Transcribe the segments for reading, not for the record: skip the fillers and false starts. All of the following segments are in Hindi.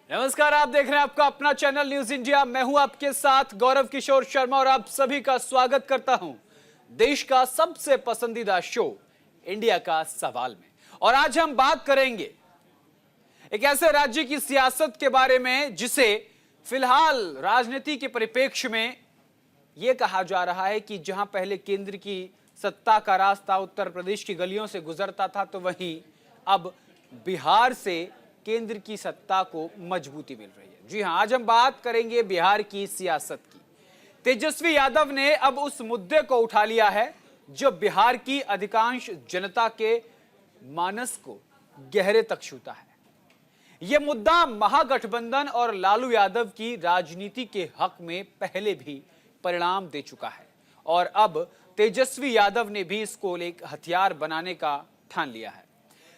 नमस्कार, आप देख रहे हैं आपका अपना चैनल न्यूज इंडिया। मैं हूं आपके साथ गौरव किशोर शर्मा और आप सभी का स्वागत करता हूं देश का सबसे पसंदीदा शो इंडिया का सवाल में। और आज हम बात करेंगे एक ऐसे राज्य की सियासत के बारे में जिसे फिलहाल राजनीति के परिप्रेक्ष्य में यह कहा जा रहा है कि जहां पहले केंद्र की सत्ता का रास्ता उत्तर प्रदेश की गलियों से गुजरता था, तो वहीं अब बिहार से केंद्र की सत्ता को मजबूती मिल रही है। जी हां, आज हम बात करेंगे बिहार की सियासत की। तेजस्वी यादव ने अब उस मुद्दे को उठा लिया है जो बिहार की अधिकांश जनता के मानस को गहरे तक छूता है। यह मुद्दा महागठबंधन और लालू यादव की राजनीति के हक में पहले भी परिणाम दे चुका है और अब तेजस्वी यादव ने भी इसको एक हथियार बनाने का ठान लिया है।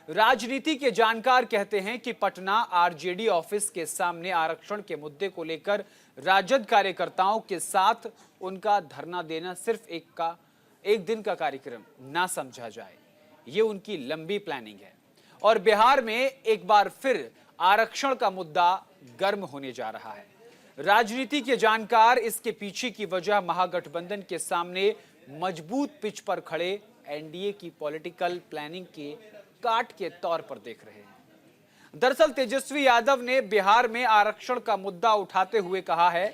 राजनीति के जानकार कहते हैं कि पटना आरजेडी ऑफिस के सामने आरक्षण के मुद्दे को लेकर राजद कार्यकर्ताओं के साथ उनका धरना देना सिर्फ एक दिन का कार्यक्रम ना समझा जाए। ये उनकी लंबी प्लानिंग है और बिहार में एक बार फिर आरक्षण का मुद्दा गर्म होने जा रहा है। राजनीति के जानकार इसके पीछे की वजह महागठबंधन के सामने मजबूत पिच पर खड़े एनडीए की पॉलिटिकल प्लानिंग के काट के तौर पर देख रहे हैं। दरअसल तेजस्वी यादव ने बिहार में आरक्षण का मुद्दा उठाते हुए कहा है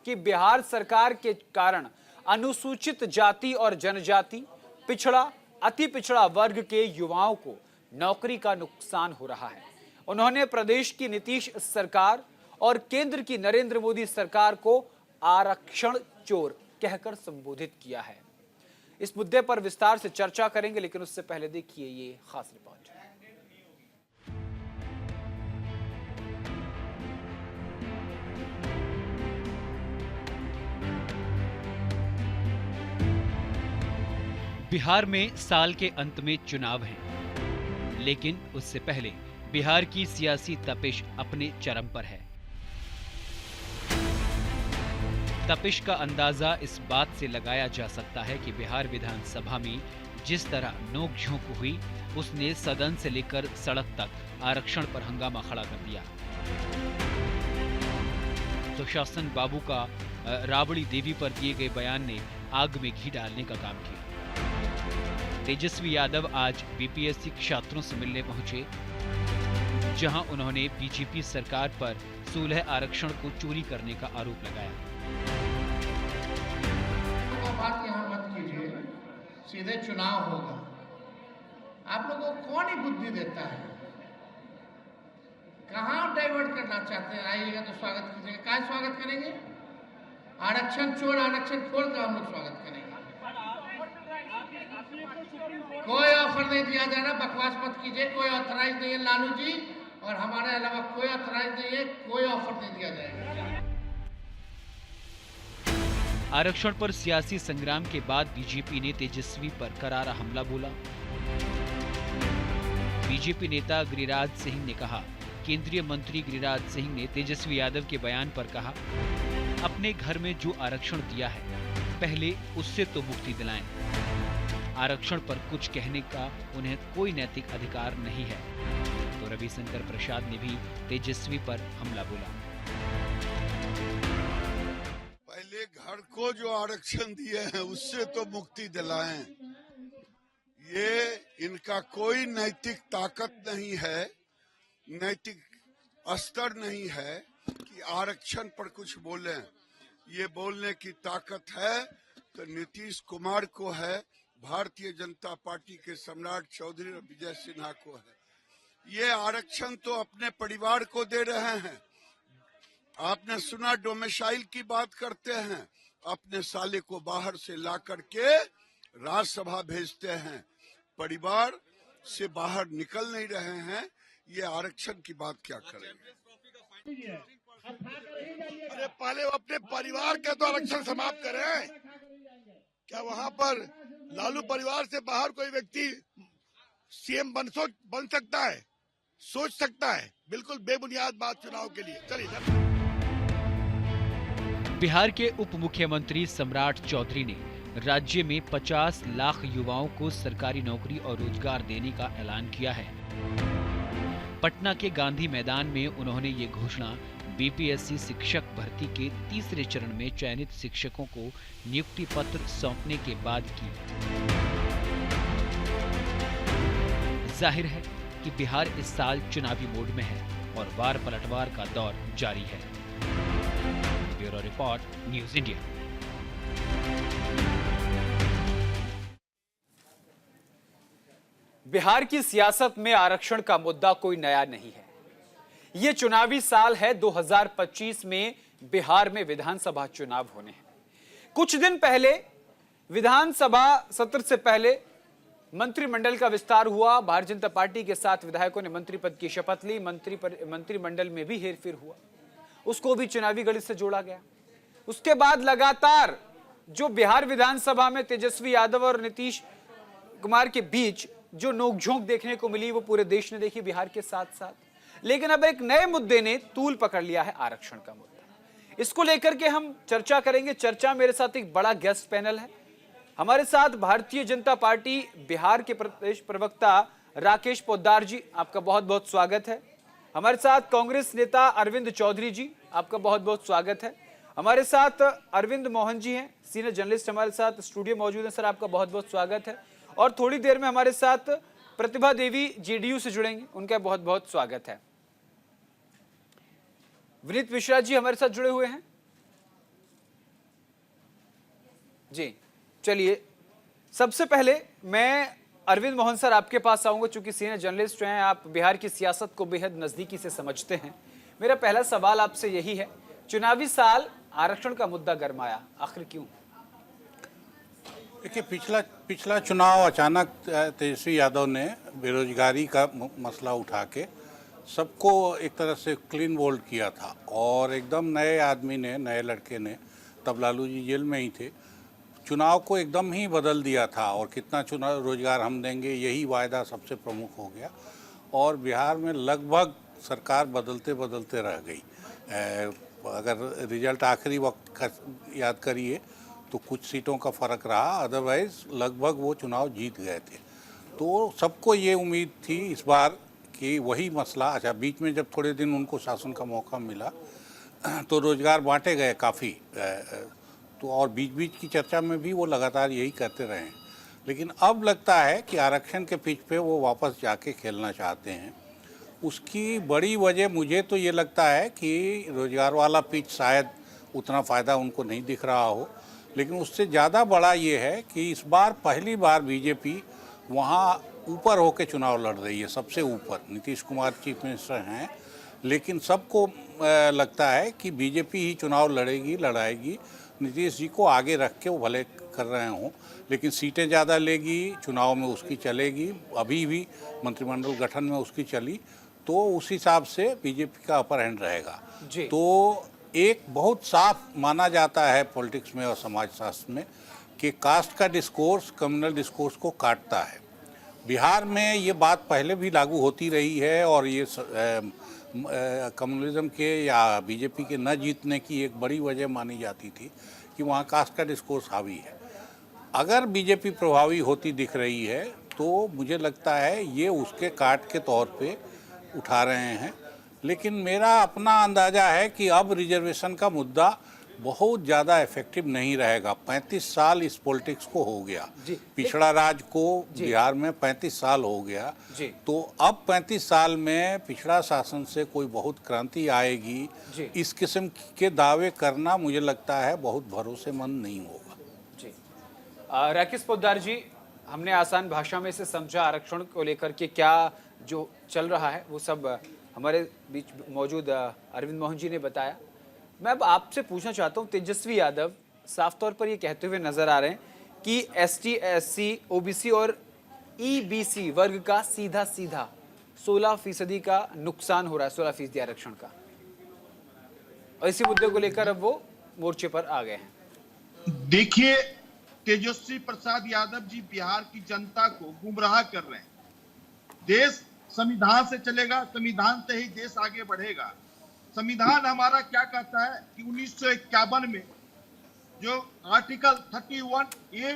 कि बिहार सरकार के कारण अनुसूचित जाति और जनजाति, पिछड़ा, अति पिछड़ा वर्ग के युवाओं को नौकरी का नुकसान हो रहा है। उन्होंने प्रदेश की नीतीश सरकार और केंद्र की नरेंद्र मोदी सरकार को आरक्षण चोर कहकर संबोधित किया है। इस मुद्दे पर विस्तार से चर्चा करेंगे, लेकिन उससे पहले देखिए ये खास रिपोर्ट। बिहार में साल के अंत में चुनाव हैं, लेकिन उससे पहले बिहार की सियासी तपिश अपने चरम पर है। तपिश का अंदाजा इस बात से लगाया जा सकता है कि बिहार विधानसभा में जिस तरह नोक-झोंक हुई, उसने सदन से लेकर सड़क तक आरक्षण पर हंगामा खड़ा कर दिया। सुशासन बाबू का राबड़ी देवी पर दिए गए बयान ने आग में घी डालने का काम किया। तेजस्वी यादव आज बीपीएससी छात्रों से मिलने पहुंचे, जहां उन्होंने बीजेपी सरकार पर 16 आरक्षण को चोरी करने का आरोप लगाया। बात यहाँ मत कीजिए, सीधे चुनाव होगा। आप लोगों को कौन ही बुद्धि देता है? कहाँ डाइवर्ट करना चाहते हैं? आइएगा तो स्वागत कीजिएगा। क्या स्वागत करेंगे? आरक्षण चोर, आरक्षण खोर का हम लोग स्वागत करेंगे। कोई ऑफर नहीं दिया जा रहा, बकवास मत कीजिए। कोई ऑथराइज नहीं है लालू जी, और हमारे अलावा कोई ऑथराइज नहीं है, कोई ऑफर नहीं दिया जाएगा। आरक्षण पर सियासी संग्राम के बाद बीजेपी ने तेजस्वी पर करारा हमला बोला। बीजेपी नेता गिरिराज सिंह ने कहा, केंद्रीय मंत्री गिरिराज सिंह ने तेजस्वी यादव के बयान पर कहा, अपने घर में जो आरक्षण दिया है पहले उससे तो मुक्ति दिलाएं। आरक्षण पर कुछ कहने का उन्हें कोई नैतिक अधिकार नहीं है। तो रविशंकर प्रसाद ने भी तेजस्वी पर हमला बोला। पहले घर को जो आरक्षण दिए हैं उससे तो मुक्ति दिलाएं। ये इनका कोई नैतिक ताकत नहीं है, नैतिक स्तर नहीं है कि आरक्षण पर कुछ बोलें। ये बोलने की ताकत है तो नीतीश कुमार को है, भारतीय जनता पार्टी के सम्राट चौधरी विजय सिन्हा को है। ये आरक्षण तो अपने परिवार को दे रहे हैं। आपने सुना डोमिसाइल की बात करते हैं, अपने साले को बाहर से ला करके राज्यसभा भेजते हैं। परिवार से बाहर निकल नहीं रहे हैं, ये आरक्षण की बात क्या करेंगे? अरे पहले वो अपने परिवार का तो आरक्षण समाप्त करें। क्या वहाँ पर लालू परिवार से बाहर कोई व्यक्ति सीएम बन सकता है, सोच सकता है? बिल्कुल बेबुनियाद बात चुनाव के लिए। चलिए। बिहार के उप मुख्यमंत्री सम्राट चौधरी ने राज्य में 50 लाख युवाओं को सरकारी नौकरी और रोजगार देने का ऐलान किया है। पटना के गांधी मैदान में उन्होंने ये घोषणा बीपीएससी शिक्षक भर्ती के तीसरे चरण में चयनित शिक्षकों को नियुक्ति पत्र सौंपने के बाद की। जाहिर है कि बिहार इस साल चुनावी मोड में है और वार पलटवार का दौर जारी है। Bureau report, news India. Bihar की सियासत में आरक्षण का मुद्दा कोई नया नहीं है। यह चुनावी साल है। 2025 में बिहार में विधानसभा चुनाव होने हैं। कुछ दिन पहले विधानसभा सत्र से पहले मंत्रिमंडल का विस्तार हुआ। भारतीय जनता पार्टी के 7 विधायकों ने मंत्री पद की शपथ ली। मंत्रिमंडल में भी हेरफेर हुआ, उसको भी चुनावी गणित से जोड़ा गया। उसके बाद लगातार जो बिहार विधानसभा में तेजस्वी यादव और नीतीश कुमार के बीच जो नोकझोंक देखने को मिली, वो पूरे देश ने देखी, बिहार के साथ साथ। लेकिन अब एक नए मुद्दे ने तूल पकड़ लिया है, आरक्षण का मुद्दा। इसको लेकर के हम चर्चा करेंगे। चर्चा मेरे साथ एक बड़ा गेस्ट पैनल है। हमारे साथ भारतीय जनता पार्टी बिहार के प्रदेश प्रवक्ता राकेश पोद्दार जी, आपका बहुत बहुत स्वागत है। हमारे साथ कांग्रेस नेता अरविंद चौधरी जी, आपका बहुत बहुत स्वागत है। हमारे साथ अरविंद मोहन जी हैं, सीनियर जर्नलिस्ट हमारे साथ स्टूडियो मौजूद हैं। सर, आपका बहुत बहुत स्वागत है। और थोड़ी देर में हमारे साथ प्रतिभा देवी जेडीयू से जुड़ेंगे, उनका बहुत बहुत स्वागत है। विनीत मिश्रा जी हमारे साथ जुड़े हुए हैं जी। चलिए, सबसे पहले मैं अरविंद मोहन सर आपके पास आऊंगा, चूंकि सीनियर जर्नलिस्ट हैं, आप बिहार की सियासत को बेहद नजदीकी से समझते हैं। मेरा पहला सवाल आपसे यही है, चुनावी साल, आरक्षण का मुद्दा गरमाया, आखिर क्यों? देखिए, पिछला चुनाव अचानक तेजस्वी यादव ने बेरोजगारी का मसला उठा के सबको एक तरह से क्लीन बोल्ड किया था, और एकदम नए आदमी ने, नए लड़के ने, तब लालू जी जेल में ही थे, चुनाव को एकदम ही बदल दिया था। और कितना चुनाव रोजगार हम देंगे, यही वायदा सबसे प्रमुख हो गया। और बिहार में लगभग सरकार बदलते बदलते रह गई। अगर रिजल्ट आखिरी वक्त का याद करिए तो कुछ सीटों का फ़र्क रहा, अदरवाइज़ लगभग वो चुनाव जीत गए थे। तो सबको ये उम्मीद थी इस बार कि वही मसला, अच्छा बीच में जब थोड़े दिन उनको शासन का मौका मिला तो रोज़गार बांटे गए काफ़ी, तो और बीच बीच की चर्चा में भी वो लगातार यही करते रहे। लेकिन अब लगता है कि आरक्षण के पिच पे वो वापस जाके खेलना चाहते हैं। उसकी बड़ी वजह मुझे तो ये लगता है कि रोज़गार वाला पिच शायद उतना फ़ायदा उनको नहीं दिख रहा हो, लेकिन उससे ज़्यादा बड़ा ये है कि इस बार पहली बार बीजेपी वहाँ ऊपर होकर चुनाव लड़ रही है, सबसे ऊपर। नीतीश कुमार चीफ मिनिस्टर हैं, लेकिन सबको लगता है कि बीजेपी ही चुनाव लड़ाएगी। नीतीश जी को आगे रख के वो भले कर रहे हों, लेकिन सीटें ज़्यादा लेगी, चुनाव में उसकी चलेगी। अभी भी मंत्रिमंडल गठन में उसकी चली, तो उस हिसाब से बीजेपी का अपर हैंड रहेगा। तो एक बहुत साफ माना जाता है पॉलिटिक्स में और समाजशास्त्र में कि कास्ट का डिस्कोर्स कम्युनल डिस्कोर्स को काटता है। बिहार में ये बात पहले भी लागू होती रही है, और ये कम्युनलिज्म के या बीजेपी के न जीतने की एक बड़ी वजह मानी जाती थी कि वहाँ कास्ट का डिस्कोर्स हावी है। अगर बीजेपी प्रभावी होती दिख रही है तो मुझे लगता है ये उसके काट के तौर पे उठा रहे हैं। लेकिन मेरा अपना अंदाज़ा है कि अब रिजर्वेशन का मुद्दा बहुत ज़्यादा इफेक्टिव नहीं रहेगा। 35 साल इस पॉलिटिक्स को हो गया, पिछड़ा राज को बिहार में 35 साल हो गया। तो अब 35 साल में पिछड़ा शासन से कोई बहुत क्रांति आएगी, इस किस्म के दावे करना मुझे लगता है बहुत भरोसेमंद नहीं होगा। जी, राकेश पोद्दार जी, हमने आसान भाषा में इसे समझा। आरक्षण को लेकर के क्या जो चल रहा है वो सब हमारे बीच मौजूद अरविंद मोहन जी ने बताया। मैं अब आपसे पूछना चाहता हूँ, तेजस्वी यादव साफ तौर पर ये कहते हुए नजर आ रहे हैं कि एसटी, एससी, ओबीसी और ईबीसी वर्ग का सीधा 16% का नुकसान हो रहा है, 16% आरक्षण का, और इसी मुद्दे को लेकर अब वो मोर्चे पर आ गए हैं। देखिए, तेजस्वी प्रसाद यादव जी बिहार की जनता को गुमराह कर रहे हैं। देश संविधान से चलेगा, संविधान से ही देश आगे बढ़ेगा। संविधान हमारा क्या कहता है कि 1951 में जो आर्टिकल 31A,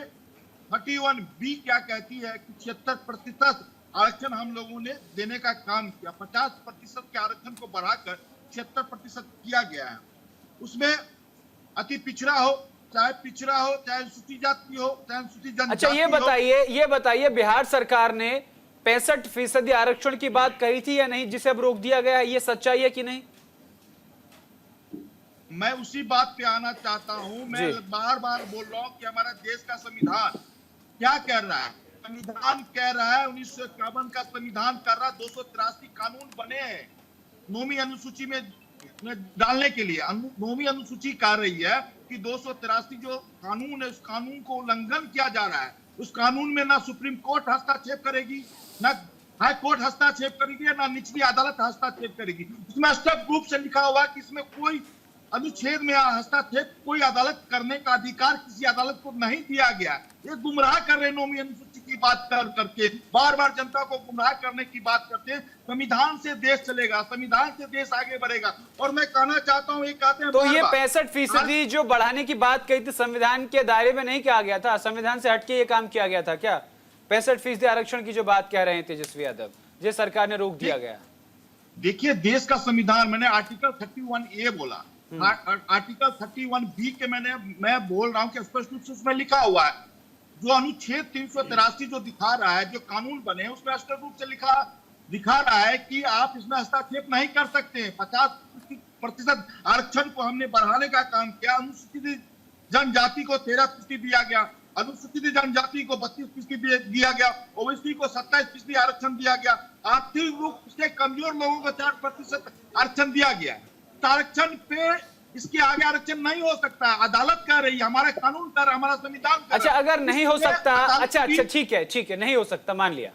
31B क्या कहती है कि 76% आरक्षण हम लोगों ने देने का काम किया। 50% के आरक्षण को बढ़ाकर 76% किया गया है। उसमें अति पिछड़ा हो, चाहे पिछड़ा हो, चाहे अनुसूचित जाति हो, चाहे अनुसूचित जनजाति। अच्छा, ये बताइए बिहार सरकार ने 65% आरक्षण की बात कही थी या नहीं, जिसे अब रोक दिया गया है, ये सच्चाई है कि नहीं? मैं उसी बात पे आना चाहता हूं। मैं बार बार बोल रहा हूं कि हमारा देश का संविधान क्या कह रहा है। संविधान कह रहा है 1951 का संविधान कर रहा है 283 कानून बने हैं नौवीं अनुसूची में डालने के लिए। नौवीं अनुसूची कह रही है कि 283 जो कानून है उस कानून को उल्लंघन किया जा रहा है। उस कानून में ना सुप्रीम कोर्ट हस्तक्षेप करेगी, ना हाई कोर्ट हस्तक्षेप करेगी, ना निचली अदालत हस्तक्षेप करेगी। उसमें स्पष्ट रूप से लिखा हुआ कि इसमें कोई अनुच्छेद में हस्तक्षेप कोई अदालत करने का अधिकार किसी अदालत को नहीं दिया गया। ये गुमराह कर रहे हैं नौवीं अनुसूची की बात करके, बार बार जनता को गुमराह करने की बात करते हैं। संविधान से देश चलेगा, संविधान से देश आगे बढ़ेगा। और मैं कहना चाहता हूँ, ये कहते हैं तो ये 65% जो बढ़ाने की बात कही थी, संविधान के दायरे में नहीं किया गया था? संविधान से हटके ये काम किया गया था क्या? 65% आरक्षण की जो बात कह रहे हैं तेजस्वी यादव, जो सरकार ने रोक दिया गया। देखिए, देश का संविधान, मैंने आर्टिकल 31A बोला, आर्टिकल 31B के मैं बोल रहा हूं कि स्पष्ट रूप से उसमें लिखा हुआ है। जो अनुच्छेद 383 जो दिखा रहा है, जो कानून बने हैं, उसमें स्पष्ट रूप से दिखा रहा है कि आप इसमें हस्तक्षेप नहीं कर सकते। 50% आरक्षण को हमने बढ़ाने का काम किया। अनुसूचित जनजाति को 13% दिया गया, अनुसूचित जनजाति को 32% दिया गया, ओबीसी को 27% आरक्षण दिया गया, आर्थिक रूप से कमजोर लोगों को 4% आरक्षण दिया गया। आरक्षण पे इसके आगे आरक्षण नहीं हो सकता। अदालत कह रही है, हमारा कानून कर रहा है, हमारा संविधान कर रहा है। अच्छा, अगर नहीं हो सकता, अच्छा ठीक है, नहीं हो सकता, मान लिया।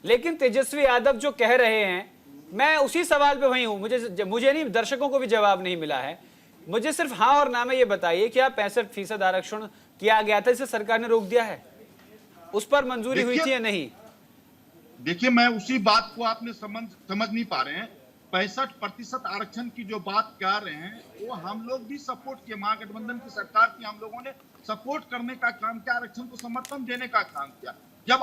लेकिन तेजस्वी यादव जो कह रहे हैं, मैं उसी सवाल पे वही हूं। मुझे नहीं, दर्शकों को भी जवाब नहीं मिला है। मुझे सिर्फ हाँ और ना में ये बताइए, क्या 65% आरक्षण किया गया था, इसे सरकार ने रोक दिया है? उस पर मंजूरी हुई थी या नहीं? देखिए, मैं उसी बात को आपने समझ नहीं पा रहे हैं। 65% आरक्षण की जो बात कर रहे हैं, वो हम लोग भी सपोर्ट किए। महागठबंधन की सरकार की हम लोगों ने सपोर्ट करने का काम किया, आरक्षण को समर्थन देने का काम किया। जब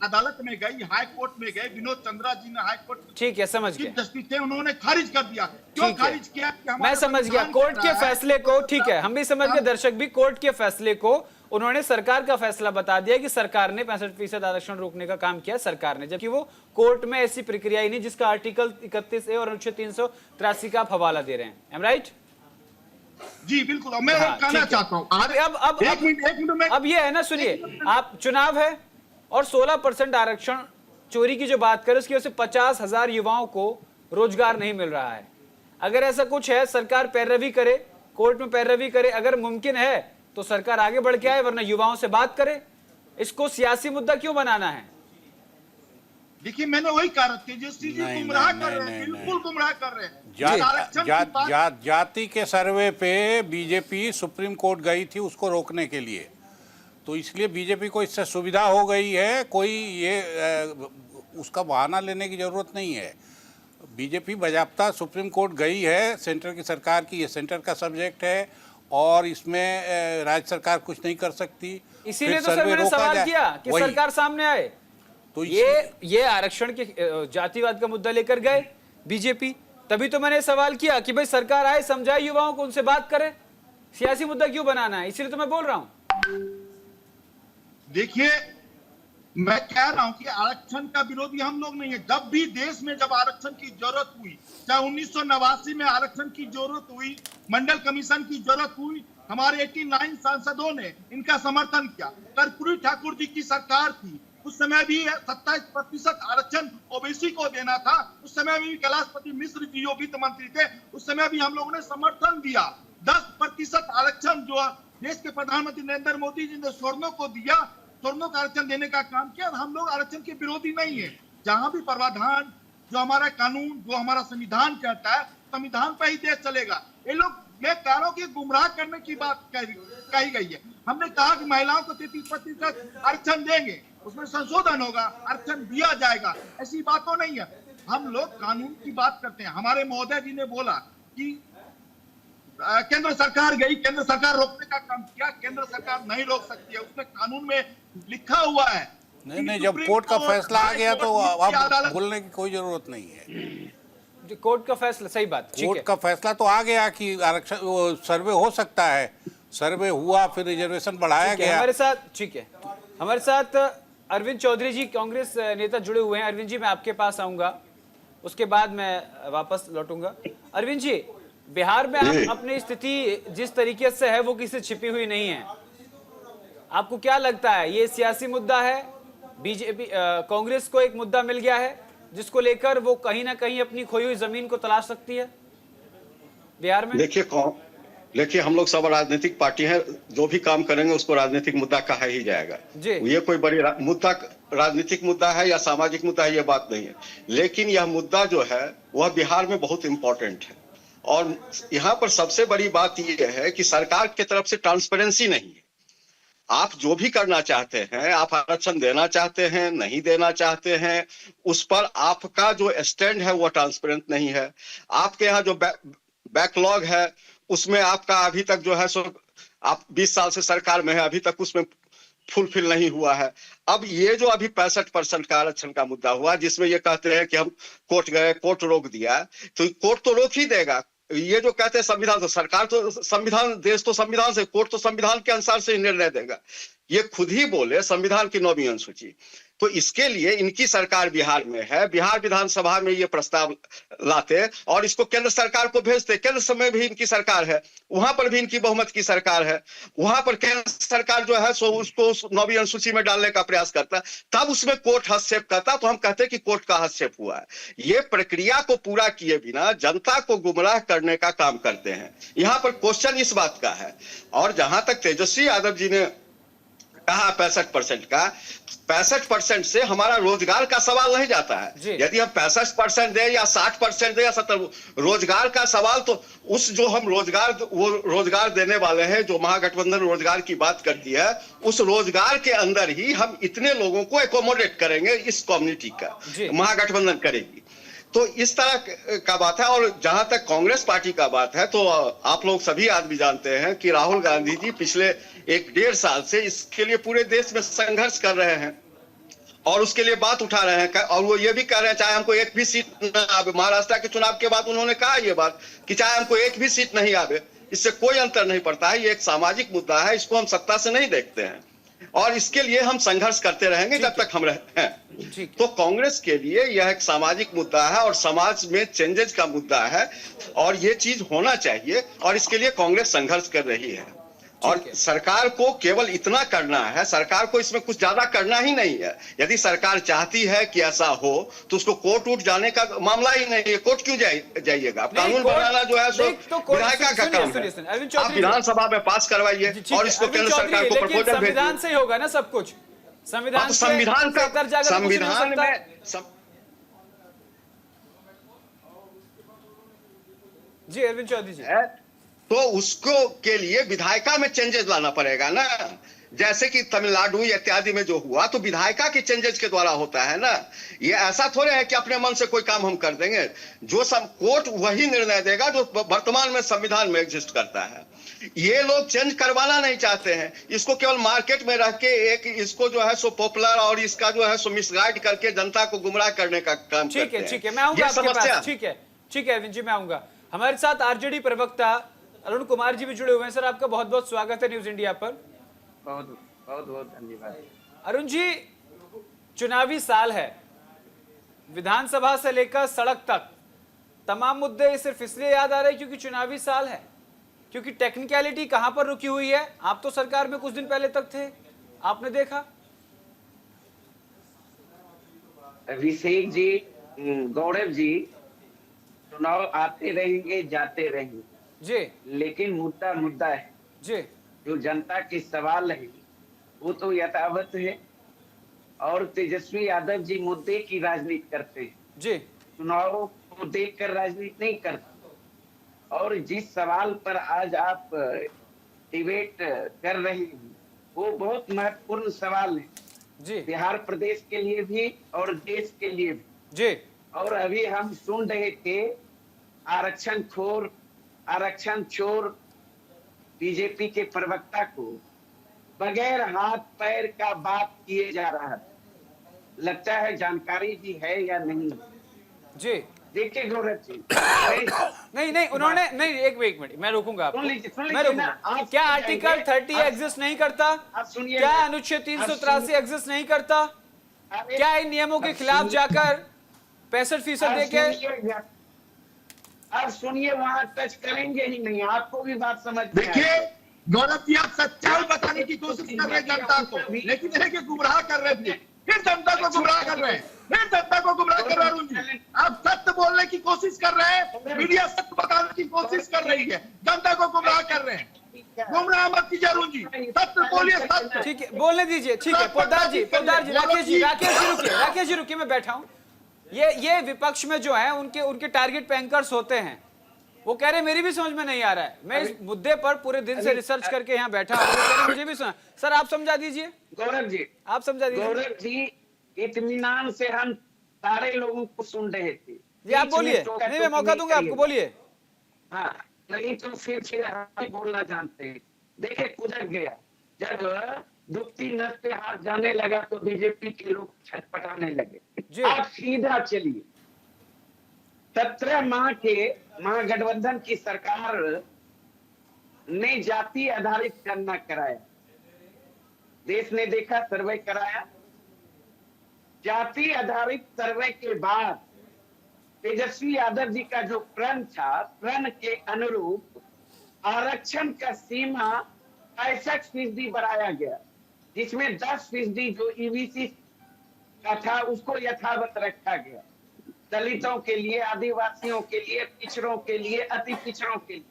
अदालत में गई, हाई कोर्ट में गए, विनोद चंद्रा जी ने हाई कोर्ट, ठीक है, समझ गया, जस्टिस थे, उन्होंने खारिज कर दिया। क्यों खारिज किया? मैं समझ गया कोर्ट के फैसले को। ठीक है, हम भी समझ गए, दर्शक भी। कोर्ट के फैसले को उन्होंने सरकार का फैसला बता दिया कि सरकार ने 65% आरक्षण रोकने का काम किया सरकार ने, जबकि वो कोर्ट में ऐसी प्रक्रिया ही नहीं जिसका आर्टिकल 31A और अनुच्छेद 383 का आप हवाला दे रहे हैं। M right? जी बिल्कुल। मैं कहना चाहता हूं, अब ये है ना, सुनिए, आप चुनाव है और 16% आरक्षण चोरी की जो बात करें, उसकी वजह से 50,000 युवाओं को रोजगार नहीं मिल रहा है। अगर ऐसा कुछ है, सरकार पैरवी करे, कोर्ट में पैरवी करे। अगर मुमकिन है तो सरकार आगे बढ़ के आए, वरना युवाओं से बात करे। इसको सियासी मुद्दा क्यों बनाना है? देखिए, मैंने वही कहा, तेजस्वी जी गुमराह कर रहे हैं, बिल्कुल गुमराह कर रहे हैं। जाति के सर्वे पे बीजेपी सुप्रीम कोर्ट गई थी उसको रोकने के लिए, तो इसलिए बीजेपी को इससे सुविधा हो गई है। कोई ये उसका बहाना लेने की जरूरत नहीं है। बीजेपी बजाप्ता सुप्रीम कोर्ट गई है, सेंटर की सरकार की, ये सेंटर का सब्जेक्ट है और इसमें राज्य सरकार कुछ नहीं कर सकती। इसीलिए तो सर मैंने सवाल किया कि सरकार सामने आए। तो ये आरक्षण के जातिवाद का मुद्दा लेकर गए बीजेपी, तभी तो मैंने सवाल किया कि भाई सरकार आए, समझाए युवाओं को, उनसे बात करे। सियासी मुद्दा क्यों बनाना है? इसीलिए तो मैं बोल रहा हूं। देखिए, मैं कह रहा हूं कि आरक्षण का विरोधी हम लोग नहीं है। जब भी देश में जब आरक्षण की जरूरत हुई, चाहे 1989 में आरक्षण की जरूरत हुई, मंडल कमीशन की जरूरत हुई, हमारे 89 सांसदों ने इनका समर्थन किया। कर्पूरी ठाकुर जी की सरकार थी, उस समय भी 27% आरक्षण ओबीसी को देना था। उस समय भी कैलाशपति मिश्र जी जो वित्त मंत्री थे, उस समय भी हम लोगों ने समर्थन दिया। 10% आरक्षण जो देश के प्रधानमंत्री नरेंद्र मोदी जी ने स्वर्णों को दिया, स्वर्णों का आरक्षण देने का काम किया। हम लोग आरक्षण के विरोधी नहीं है। जहां भी प्रावधान, जो हमारा कानून, जो हमारा संविधान कहता है, संविधान पर ही देश चलेगा। ये लोग, मैं कह रहा हूं कि गुमराह करने की बात कही गई है। हमने कहा कि महिलाओं को 33% आरक्षण देंगे, उसमें संशोधन होगा, आरक्षण दिया जाएगा, ऐसी बात तो नहीं है। हम लोग कानून की बात करते हैं। हमारे महोदय जी ने बोला कि केंद्र सरकार गई, केंद्र सरकार रोकने का काम किया। केंद्र सरकार नहीं रोक सकती है, उसमें कानून में लिखा हुआ है नहीं, जब कोर्ट का फैसला आ गया तो अब बोलने की कोई जरूरत नहीं है। कोर्ट का फैसला, सही बात, ठीक है। कोर्ट का फैसला तो आ गया कि आरक्षण वो सर्वे हो सकता है, सर्वे हुआ, फिर रिजर्वेशन बढ़ाया गया। हमारे साथ, ठीक है, हमारे साथ अरविंद चौधरी जी कांग्रेस नेता जुड़े हुए हैं। अरविंद जी, मैं आपके पास आऊंगा, उसके बाद मैं वापस लौटूंगा। अरविंद जी, बिहार में आप अपनी स्थिति जिस तरीके से है वो किसी छिपी हुई नहीं है। आपको क्या लगता है, ये सियासी मुद्दा है? बीजेपी कांग्रेस को एक मुद्दा मिल गया है जिसको लेकर वो कहीं ना कहीं अपनी खोई हुई जमीन को तलाश सकती है बिहार में? देखिए हम लोग सब राजनीतिक पार्टी हैं, जो भी काम करेंगे उसको राजनीतिक मुद्दा कहा ही जाएगा। ये कोई बड़ी मुद्दा, राजनीतिक मुद्दा है या सामाजिक मुद्दा है, ये बात नहीं है। लेकिन यह मुद्दा जो है वह बिहार में बहुत इंपॉर्टेंट है, और यहाँ पर सबसे बड़ी बात यह है कि सरकार की तरफ से ट्रांसपेरेंसी नहीं है। आप जो भी करना चाहते हैं, आप आरक्षण देना चाहते हैं, नहीं देना चाहते हैं, उस पर आपका जो स्टैंड है वो ट्रांसपेरेंट नहीं है। आपके यहाँ जो बैकलॉग है उसमें आपका अभी तक जो है सो, आप 20 साल से सरकार में है, अभी तक उसमें फुलफिल नहीं हुआ है। अब ये जो अभी 65% का आरक्षण का मुद्दा हुआ, जिसमें ये कहते हैं कि हम कोर्ट गए, कोर्ट रोक दिया, तो कोर्ट तो रोक ही देगा। ये जो कहते हैं संविधान, तो सरकार तो संविधान, देश तो संविधान से, कोर्ट तो संविधान के अनुसार से निर्णय देगा। ये खुद ही बोले संविधान की 9वीं अनुसूची। तो इसके लिए इनकी सरकार बिहार में है, बिहार विधानसभा में ये प्रस्ताव लाते और इसको केंद्र सरकार को भेजते। केंद्र में भी इनकी सरकार है, वहां पर भी इनकी बहुमत की सरकार है, वहां पर केंद्र सरकार जो है सो उसको 9वीं अनुसूची में डालने का प्रयास करता, तब उसमें कोर्ट हस्तक्षेप करता, तो हम कहते हैं कि कोर्ट का हस्तक्षेप हुआ है। ये प्रक्रिया को पूरा किए बिना जनता को गुमराह करने का काम करते हैं। यहाँ पर क्वेश्चन इस बात का है, और जहां तक तेजस्वी यादव जी ने कहा 65% का, 65% से हमारा रोजगार का सवाल नहीं जाता है। यदि हम 65% दे या 60% दे या 70%, रोजगार का सवाल तो उस जो हम रोजगार देने वाले हैं, जो महागठबंधन रोजगार की बात करती है, उस रोजगार के अंदर ही हम इतने लोगों को एकोमोडेट करेंगे, इस कम्युनिटी का महागठबंधन करेगी। तो इस तरह का बात है। और जहां तक कांग्रेस पार्टी का बात है, तो आप लोग सभी आदमी जानते हैं कि राहुल गांधी जी पिछले 1-1.5 साल से इसके लिए पूरे देश में संघर्ष कर रहे हैं और उसके लिए बात उठा रहे हैं, और वो ये भी कह रहे हैं चाहे हमको एक भी सीट न आवे। महाराष्ट्र के चुनाव के बाद उन्होंने कहा ये बात कि चाहे हमको एक भी सीट नहीं आवे, इससे कोई अंतर नहीं पड़ता है, ये एक सामाजिक मुद्दा है, इसको हम सत्ता से नहीं देखते हैं और इसके लिए हम संघर्ष करते रहेंगे जब तक हम रहे हैं। तो कांग्रेस के लिए यह एक सामाजिक मुद्दा है और समाज में चेंजेस का मुद्दा है, और ये चीज होना चाहिए, और इसके लिए कांग्रेस संघर्ष कर रही है। और सरकार को केवल इतना करना है, सरकार को इसमें कुछ ज्यादा करना ही नहीं है। यदि सरकार चाहती है कि ऐसा हो तो उसको कोर्ट उठ जाने का मामला ही नहीं है। कोर्ट क्यों जाइएगा? कानून बनाना जो है सो विधायिका का काम है। आप विधानसभा में पास करवाइए और इसको केंद्र सरकार को प्रपोजल भेजिए। संविधान से ही होगा ना सब कुछ? संविधान में जी अरविंद चौधरी जी, तो उसको के लिए विधायिका में चेंजेस लाना पड़ेगा ना। जैसे कि तमिलनाडु इत्यादि में जो हुआ, तो विधायिका के चेंजेस के द्वारा होता है ना। ये ऐसा थोड़े है कि अपने मन से कोई काम हम कर देंगे। जो कोर्ट वही निर्णय देगा जो वर्तमान में संविधान में एग्जिस्ट करता है। ये लोग चेंज करवाना नहीं चाहते हैं, इसको केवल मार्केट में रख के एक इसको जो है सो पॉपुलर और इसका जो है सो मिसगाइड करके जनता को गुमराह करने का काम करते हैं। ठीक है, मैं आऊंगा आपके पास। ठीक है अरविंद जी, मैं आऊंगा। हमारे साथ आरजेडी प्रवक्ता अरुण कुमार जी भी जुड़े हुए हैं। सर, आपका बहुत बहुत स्वागत है न्यूज इंडिया पर। बहुत बहुत धन्यवाद। अरुण जी, चुनावी साल है, विधानसभा से लेकर सड़क तक तमाम मुद्दे सिर्फ इसलिए याद आ रहे हैं क्योंकि चुनावी साल है, क्योंकि टेक्निकलिटी कहां पर रुकी हुई है? आप तो सरकार में कुछ दिन पहले तक थे, आपने देखा। अभिषेक जी, गौरव जी, चुनाव आते रहेंगे जाते रहेंगे जी, लेकिन मुद्दा है जी, जो जनता के सवाल है वो तो यथावत है। और तेजस्वी यादव जी मुद्दे की राजनीति करते हैं जी, चुनाव को देखकर राजनीति नहीं करते। और जिस सवाल पर आज आप डिबेट कर रहे हैं वो बहुत महत्वपूर्ण सवाल है जी, बिहार प्रदेश के लिए भी और देश के लिए भी जी। और अभी हम सुन रहे थे आरक्षण चोर बीजेपी के प्रवक्ता को बगैर हाथ पैर का बात किए जा रहा है। लगता है जानकारी भी है या नहीं। जी देखिए गौरव जी, नहीं उन्होंने नहीं, एक मिनट मैं रोकूंगा आपको, सुन लीजिए मैं रोकूंगा। क्या आर्टिकल 30 एग्जिस्ट नहीं करता? आप सुनिए, क्या अनुच्छेद 383 एग्जिस्ट नहीं करता? क्या इन नियमों के खिलाफ जाकर 65% देके? आप सुनिए, वहां टच करेंगे ही नहीं, आपको भी बात समझ में देखिए गौरव जी, आप सच्चाई बताने की कोशिश कर रहे हैं जनता को, लेकिन है कि गुमराह कर रहे थे, फिर जनता को गुमराह कर रहे हैं, फिर जनता को गुमराह कर रहे हैं। अरुण जी, आप सत्य बोलने की कोशिश कर रहे हैं, मीडिया सत्य बताने की कोशिश कर रही है, जनता को गुमराह कर रहे हैं। गुमराह मत कीजिए अरुण जी, सत्य बोलिए, सत्य। ठीक है, बोलने दीजिए। ठीक है, पोद्दार जी, राकेश जी रुकिए, मैं बैठा हूँ। ये विपक्ष में जो है उनके टारगेट पे एंकर्स होते हैं, वो कह रहे मेरी भी समझ में नहीं आ रहा है। मैं इस मुद्दे पर पूरे दिन से रिसर्च करके यहाँ बैठा हूँ, मुझे भी सुना। सर आप समझा दीजिए। गौरव जी, आप समझा दीजिए। गौरव जी, इत्मीनान से हम सारे लोगों को सुन रहे थे। जी आप बोलिए, नहीं मैं मौका दूंगा आपको, बोलिए। हाँ, नहीं तो फिर हम बोलना जानते हैं। देखिए कुदर गया, जब दुखती नस पे हाथ जाने लगा तो बीजेपी के लोग छटपटाने लगे। आप सीधा चलिए, 17 माह के महागठबंधन की सरकार ने जाति आधारित गणना कराया, देश ने देखा, सर्वे कराया। जाति आधारित सर्वे के बाद तेजस्वी यादव जी का जो प्रण था, प्रण के अनुरूप आरक्षण का सीमा 65% बढ़ाया गया, जिसमें 10% जो ईबीसी का था उसको यथावत रखा गया। दलितों के लिए, आदिवासियों के लिए, पिछड़ों के लिए, अति पिछड़ों के लिए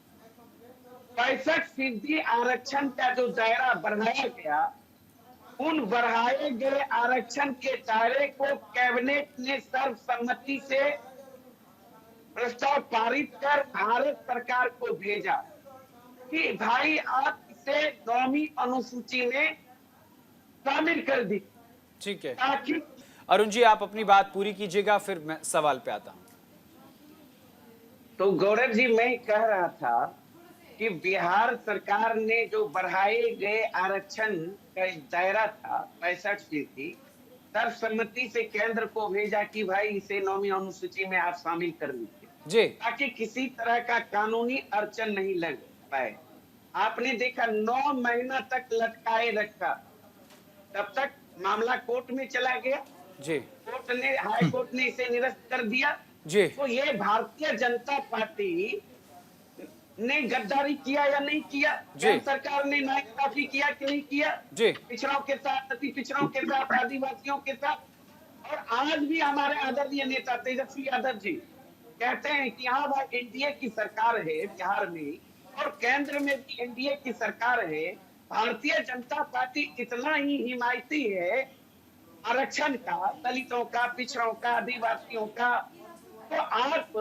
65% आरक्षण का जो दायरा बढ़ाया गया, उन बढ़ाए गए आरक्षण के दायरे को कैबिनेट ने सर्वसम्मति से प्रस्ताव पारित कर भारत सरकार को भेजा कि भाई आप इसे 9वीं अनुसूची में शामिल कर दी। ठीक है, ताकि अरुण जी आप अपनी बात पूरी कीजिएगा, फिर मैं सवाल पे आता हूं। तो गौरव जी, मैं कह रहा था कि बिहार सरकार ने जो बढ़ाए गए आरक्षण का दायरा था 65%, सर्वसम्मति से केंद्र को भेजा कि भाई इसे 9वीं अनुसूची में आप शामिल कर लीजिए, ताकि किसी तरह का कानूनी अड़चन नहीं लग पाए। आपने देखा 9 महीना तक लटकाए रखा, तब तक मामला कोर्ट में चला गया जी, कोर्ट ने, हाई कोर्ट ने इसे निरस्त कर दिया जी। तो ये भारतीय जनता पार्टी ने गद्दारी किया या नहीं किया? केंद्र सरकार ने नाइंसाफी किया कि नहीं किया? जी, पिछड़ों के साथ, अति पिछड़ों के साथ, आदिवासियों के साथ। और आज भी हमारे आदरणीय नेता तेजस्वी यादव जी कहते हैं कि हाँ भाई एनडीए की सरकार है बिहार में, और केंद्र में भी एनडीए की सरकार है। भारतीय जनता पार्टी इतना ही हिमायती है आरक्षण का, दलितों का, पिछड़ों का, आदिवासियों का। तो आप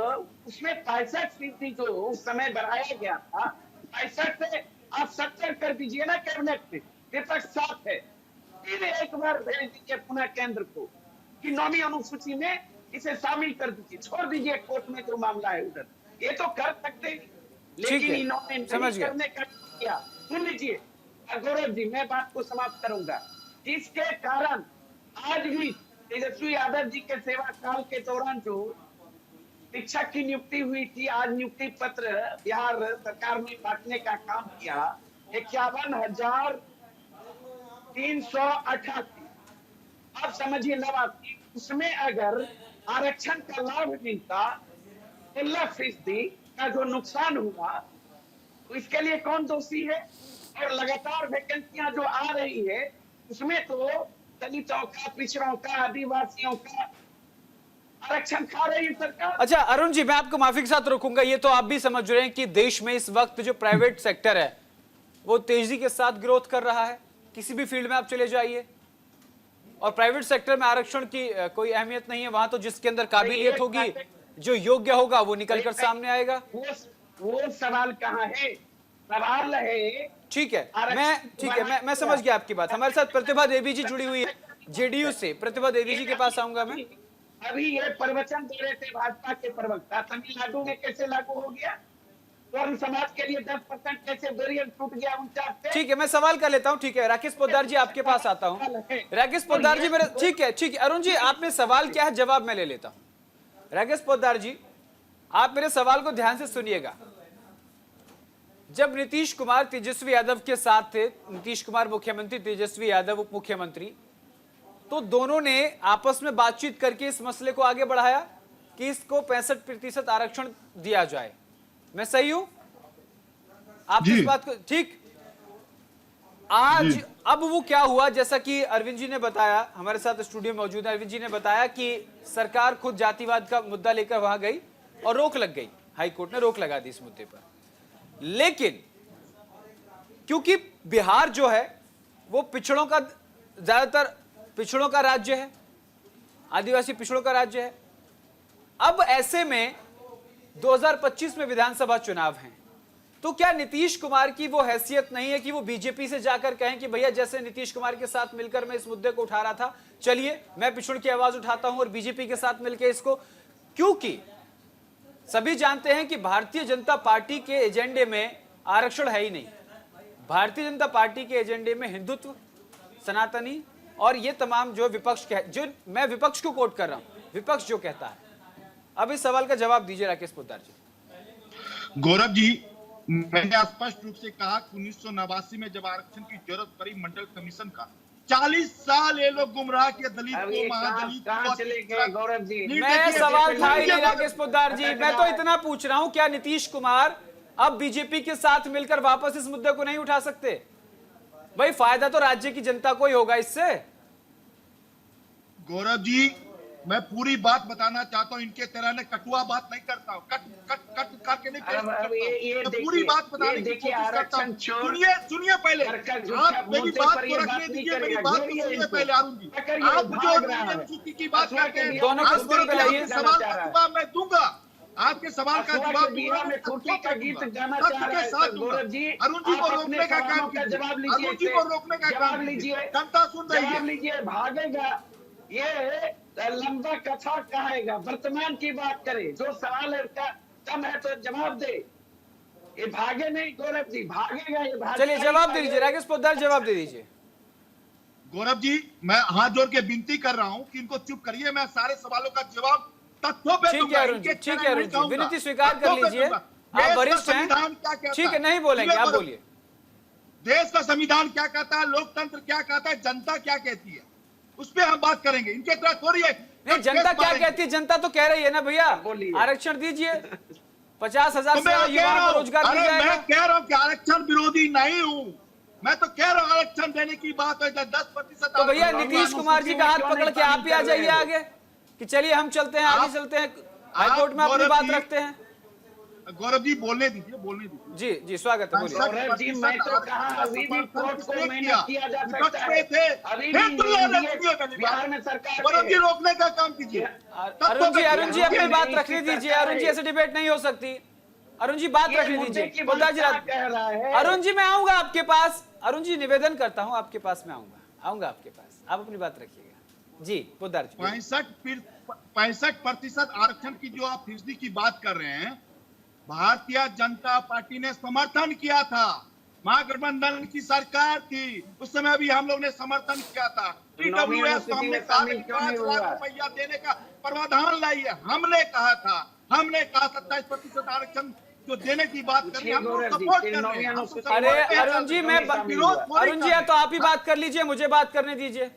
उसमें 65% जो उस समय बढ़ाया गया था, 65 से आप 70 कर दीजिए ना कैबिनेट में, विपक्ष साथ है। फिर एक बार भेज दीजिए पुनः केंद्र को कि 9वीं अनुसूची में इसे शामिल कर दीजिए, छोड़ दीजिए कोर्ट में जो मामला है उधर। ये तो कर सकते हैं, लेकिन इन्होंने नहीं करने का किया। सुन लीजिए गौरव जी, मैं बात को समाप्त करूंगा, जिसके कारण आज भी तेजस्वी यादव जी के सेवा काल के दौरान जो शिक्षक की नियुक्ति हुई थी, आज नियुक्ति पत्र बिहार सरकार ने बांटने का काम किया 51,388। अब समझिए नवासी, उसमें अगर आरक्षण का लाभ मिलता 16% का जो नुकसान हुआ, तो इसके लिए कौन दोषी है? और लगातार वैकेंसियां जो आ रही है उसमें तो दलितों का, पिछड़ों का, आदिवासियों का आरक्षण खा रही है सरकार। अच्छा अरुण जी, मैं आपको माफी के साथ रोकूंगा। ये तो आप भी समझ रहे हैं कि देश में इस वक्त जो प्राइवेट सेक्टर है वो तेजी के साथ ग्रोथ कर रहा है। किसी भी फील्ड में आप चले जाइए और प्राइवेट सेक्टर में आरक्षण की कोई अहमियत नहीं है। वहां तो जिसके अंदर काबिलियत होगी, जो योग्य होगा, वो निकल कर सामने आएगा। वो सवाल कहाँ है? सवाल है, ठीक है, मैं समझ गया आपकी बात। हमारे साथ प्रतिभा देवी जी जुड़ी हुई है जेडीयू से। प्रतिभा देवी जी के पास आऊंगा मैं। अभी ये प्रवचन दे रहे थे भाजपा के प्रवक्ता, तमिलनाडु में कैसे लागू हो गया? वर्ण समाज के लिए 10% कैसे बैरियर टूट गया 49 से। ठीक है, मैं सवाल कर लेता हूं। ठीक है, राकेश पोद्दार जी आपके पास आता हूं। राकेश पोद्दार जी मेरे, ठीक है अरुण जी, आपने सवाल क्या है जवाब मैं ले लेता हूं। राकेश पोद्दार जी, आप मेरे सवाल को ध्यान से सुनिएगा। जब नीतीश कुमार तेजस्वी यादव के साथ थे, नीतीश कुमार मुख्यमंत्री, तेजस्वी यादव उप मुख्यमंत्री, तो दोनों ने आपस में बातचीत करके इस मसले को आगे बढ़ाया कि इसको 65% आरक्षण दिया जाए। मैं सही हूं? आप इस बात को, ठीक। आज अब वो क्या हुआ, जैसा कि अरविंद जी ने बताया, हमारे साथ स्टूडियो में मौजूद है, अरविंद जी ने बताया कि सरकार खुद जातिवाद का मुद्दा लेकर वहां गई और रोक लग गई, हाई कोर्ट ने रोक लगा दी इस मुद्दे पर। लेकिन क्योंकि बिहार जो है वो पिछड़ों का, ज्यादातर पिछड़ों का राज्य है, आदिवासी पिछड़ों का राज्य है। अब ऐसे में 2025 में विधानसभा चुनाव हैं, तो क्या नीतीश कुमार की वो हैसियत नहीं है कि वो बीजेपी से जाकर कहें कि भैया जैसे नीतीश कुमार के साथ मिलकर मैं इस मुद्दे को उठा रहा था, चलिए मैं पिछड़ की आवाज उठाता हूं और बीजेपी के साथ मिलकर इसको, क्योंकि सभी जानते हैं कि भारतीय जनता पार्टी के एजेंडे में आरक्षण है ही नहीं। भारतीय जनता पार्टी के एजेंडे में हिंदुत्व, सनातनी और ये तमाम जो विपक्ष के, जो मैं विपक्ष को कोट कर रहा हूं, विपक्ष जो कहता है। अब इस सवाल का जवाब दीजिए राकेश पोद्दार जी। गौरव जी, मैंने स्पष्ट रूप से कहा कि 1989 में जब आरक्षण की जरूरत पड़ी मंडल कमीशन का, 40 साल ये लोग गुमराह किए दलित को, महादलित को। गौरव जी, मैं सवाल था ही नहीं राकेश पोद्दार जी, मैं तो इतना पूछ रहा हूं, क्या नीतीश कुमार अब बीजेपी के साथ मिलकर वापस इस मुद्दे को नहीं उठा सकते? भाई फायदा तो राज्य की जनता को ही होगा इससे। गौरव जी, मैं पूरी बात बताना चाहता हूं, इनके तरह ने कटुआ बात नहीं करता हूं, कट करके नहीं पेश करता हूं, मैं पूरी बात बताने की कोशिश करता हूं। सुनिए पहले, आप मेरी बात को रखने दीजिए, मेरी बात को सुनिए पहले। अरुण जी, आप जो सूची की बात करते हैं, दोनों को सुन पे लाइए। सवाल का जवाब मैं दूंगा, आपके सवाल का जवाब दूंगा, का गीत गाना सत्य के साथ दूंगा। अरुण जी को रोकने का काम कीजिए, अरुण जी को रोकने का काम कीजिए, जनता सुन रही है। लीजिए, भागेगा ये लंबा कथा कहेगा। वर्तमान की बात करें, जो सवाल है उसका कम है तो जवाब दे। ये भागे नहीं गौरव जी, भागेगा ये। चलिए जवाब दे दीजिए राकेश पोद्दार, जवाब दे दीजिए। गौरव जी, मैं हाथ जोड़ के विनती कर रहा हूं कि इनको चुप करिए, मैं सारे सवालों का जवाब तथ्यों पे दूंगा। ठीक है अरुण जी, विनती स्वीकार कर लीजिए, आप वरिष्ठ हैं। ठीक है, नहीं बोलेंगे, आप बोलिए। देश का संविधान क्या कहता है, लोकतंत्र क्या कहता है, जनता क्या कहती है, उस पर हम बात करेंगे। इनके तरह थोड़ी है। नहीं, जनता क्या कहती है? जनता तो कह रही है ना भैया, आरक्षण दीजिए, 50,000 से युवाओं को रोजगार मिल जाएगा। मैं कह रहा हूँ कि आरक्षण विरोधी नहीं हूँ, मैं तो कह रहा हूँ आरक्षण देने की बात है, 10%। तो भैया नीतीश कुमार जी का हाथ पकड़ के आप ही आ जाइए आगे कि चलिए हम चलते हैं, आगे चलते हैं, हाईकोर्ट में अपनी बात रखते हैं। गौरव जी बोलने दीजिए, बोलने दीजिए। जी स्वागत है, बोलिए। गौरव जी, मैं तो कहा अभी भी कोर्ट को मेहनत किया जा सकता है, अभी बिहार में सरकार। गौरव जी रोकने का काम कीजिए। अरुण जी अपनी बात रखने दीजिए। अरुण जी ऐसे डिबेट नहीं हो सकती। अरुण जी बात रखने दीजिए। पोद्दार जी अरुण जी मैं आऊंगा आपके पास। अरुण जी निवेदन करता हूं आपके पास, मैं आऊंगा आपके पास, आप अपनी बात रखिएगा। जी पोद्दार जी। 65% आरक्षण की जो आप फीसदी की बात कर रहे हैं, भारतीय जनता पार्टी ने समर्थन किया था, महागठबंधन की सरकार थी उस समय भी हम लोग ने समर्थन किया था। ईडब्ल्यूएस को हमने 5 लाख रुपया देने का प्रावधान लाई है। हमने कहा 27% आरक्षण जो देने की बात कर रहे हैं, हम लोग सपोर्ट कर रहे हैं। अरे अरुण जी, मैं अरुण जी तो आप ही बात कर लीजिए, मुझे बात करने दीजिए।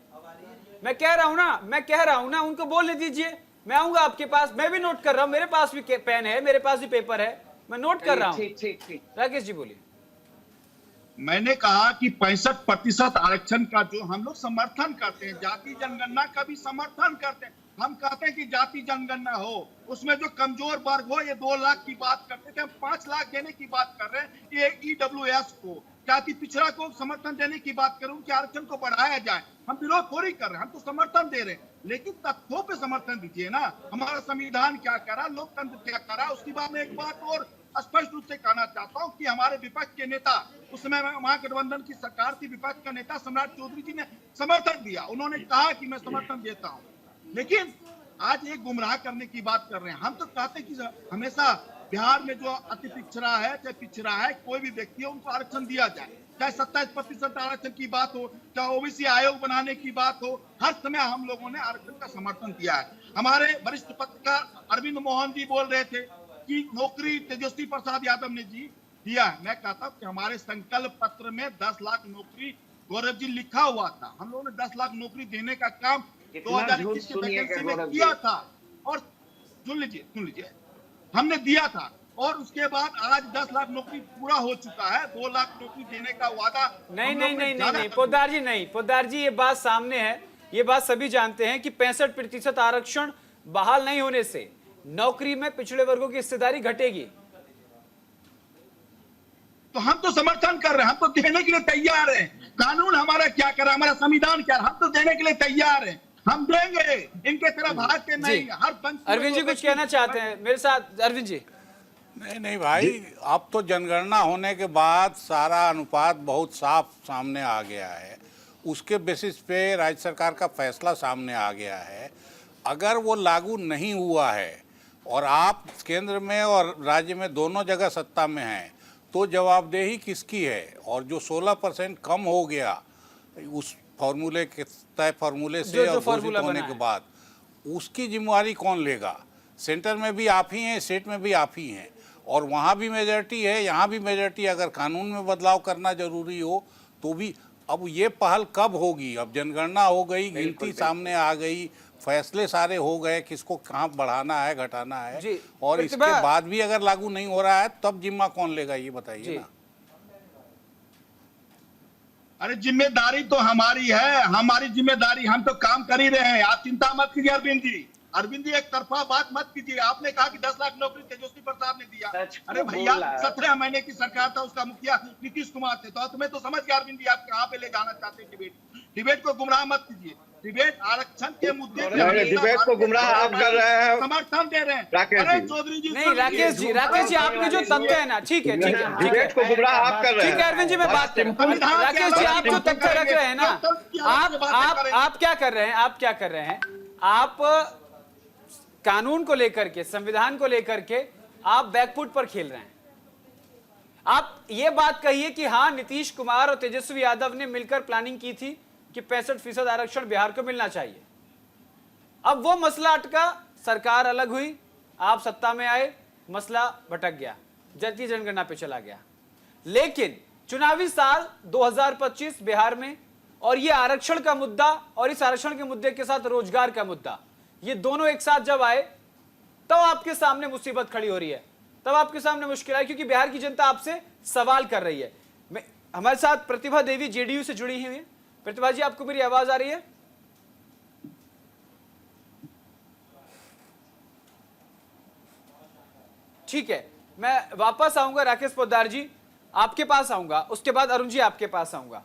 मैं कह रहा हूं ना, उनको बोलने दीजिए। मैं आऊंगा आपके पास, मैं भी नोट कर रहा हूं, मेरे पास भी पेन है, मेरे पास भी पेपर है, मैं नोट कर रहा हूं। ठीक। राकेश जी बोलिए। मैंने कहा कि 65% आरक्षण का जो हम लोग समर्थन करते हैं, जाति जनगणना का भी समर्थन करते हैं। हम कहते हैं कि जाति जनगणना हो, उसमें जो कमजोर वर्ग हो, ये 2 लाख की बात करते थे, हम 5 लाख देने की बात कर रहे हैं। ये ईडब्ल्यूएस को, जाति पिछड़ा को समर्थन देने की बात करूं कि आरक्षण को बढ़ाया जाए। हम विरोध थोड़ी कर रहे हैं, हम तो समर्थन दे रहे हैं, लेकिन तथ्यों पे समर्थन दीजिए ना। हमारा संविधान क्या करा, लोकतंत्र क्या करा। उसके बाद में एक बात और स्पष्ट रूप से कहना चाहता हूं कि हमारे विपक्ष के नेता, उस समय महागठबंधन की सरकार थी, विपक्ष का नेता सम्राट चौधरी जी ने समर्थन दिया। उन्होंने कहा कि मैं समर्थन देता हूं, लेकिन आज एक गुमराह करने की बात कर रहे हैं। हम तो कहते हैं कि हमेशा बिहार में जो अति पिछड़ा है, चाहे पिछड़ा है, कोई भी व्यक्ति है, उनको आरक्षण दिया जाए। चाहे 27% आरक्षण की बात हो, चाहे ओबीसी आयोग बनाने की बात हो, हर समय हम लोगों ने आरक्षण का समर्थन किया है। हमारे वरिष्ठ पत्रकार अरविंद मोहन जी बोल रहे थे कि नौकरी तेजस्वी प्रसाद यादव ने जी दिया है। मैं कहता हूं कि हमारे संकल्प पत्र में 10 लाख नौकरी गौरव जी लिखा हुआ था। हम लोगों ने 10 लाख नौकरी देने का काम 2021 के वैकेंसी में किया था। और सुन लीजिए, हमने दिया था और उसके बाद आज 10 लाख नौकरी पूरा हो चुका है। 2 लाख नौकरी देने का वादा नहीं, पोद्दार जी ये बात सामने है, ये बात सभी जानते हैं कि 65% आरक्षण बहाल नहीं होने से नौकरी में पिछड़े वर्गों की हिस्सेदारी घटेगी। तो हम तो समर्थन कर रहे हैं, हम तो देने के लिए तैयार हैं। कानून हमारा क्या कर रहा है, हमारा संविधान क्या, हम तो देने के लिए तैयार हैं। हम देंगे, इनके तरह भाग के नहीं। हर पंच अरविंद जी कुछ कहना चाहते हैं मेरे साथ? अरविंद जी नहीं भाई, अब तो जनगणना होने के बाद सारा अनुपात बहुत साफ सामने आ गया है। उसके बेसिस पे राज्य सरकार का फैसला सामने आ गया है। अगर वो लागू नहीं हुआ है और आप केंद्र में और राज्य में दोनों जगह सत्ता में हैं, तो जवाबदेही किसकी है? और जो 16% कम हो गया उस फॉर्मूले के तय फॉर्मूले से और घोषित होने के बाद, उसकी जिम्मेवारी कौन लेगा? सेंटर में भी आप ही हैं, स्टेट में भी आप ही हैं, और वहाँ भी मेजॉरिटी है, यहाँ भी मेजॉरिटी। अगर कानून में बदलाव करना जरूरी हो तो भी अब ये पहल कब होगी? अब जनगणना हो गई, गिनती सामने आ गई, फैसले सारे हो गए, किसको कहाँ बढ़ाना है, घटाना है, और इसके बाद भी अगर लागू नहीं हो रहा है तब जिम्मा कौन लेगा, ये बताइए ना। अरे जिम्मेदारी तो हमारी है, हमारी जिम्मेदारी, हम तो काम कर ही रहे हैं। आप चिंता मत कीजिए अरविंद जी, एक तरफा बात मत कीजिए। आपने कहा कि 10 लाख नौकरी तेजस्वी प्रसाद ने दिया। अरे भैया 17 महीने की सरकार था, उसका मुखिया नीतीश कुमार थे। तो तुम्हें तो समझ गया अरविंद जी, आप कहाँ पे ले जाना चाहते हैं डिबेट को गुमराह मत कीजिए। डिबेट आरक्षण के मुद्दे पे डिबेट को गुमराह आप कर रहे हैं, समर्थन दे रहे हैं। अरे चौधरी जी नहीं, राकेश जी आपके जो तथ्य है ना, ठीक है, डिबेट को गुमराह आप कर रहे हैं। ठीक है अरविंद जी, मैं बात कर रहा हूं। राकेश जी आप जो तथ्य रख रहे हैं ना, आप क्या कर रहे हैं? आप कानून को लेकर के, संविधान को लेकर के आप बैकफुट पर खेल रहे हैं। आप ये बात कहिए कि हाँ, नीतीश कुमार और तेजस्वी यादव ने मिलकर प्लानिंग की थी कि 65% आरक्षण बिहार को मिलना चाहिए। अब वो मसला अटका, सरकार अलग हुई, आप सत्ता में आए, मसला भटक गया, जातीय जनगणना पे चला गया। लेकिन चुनावी साल 2025 बिहार में, और ये आरक्षण का मुद्दा और इस आरक्षण के मुद्दे के साथ रोजगार का मुद्दा, ये दोनों एक साथ जब आए तब आपके सामने मुसीबत खड़ी हो रही है, तब आपके सामने मुश्किल है, क्योंकि बिहार की जनता आपसे सवाल कर रही है। हमारे साथ प्रतिभा देवी जेडीयू से जुड़ी हुई है। प्रतिभा जी, आपको मेरी आवाज आ रही है? ठीक है, मैं वापस आऊंगा राकेश पोद्दार जी, आपके पास आऊंगा, उसके बाद अरुण जी आपके पास आऊंगा।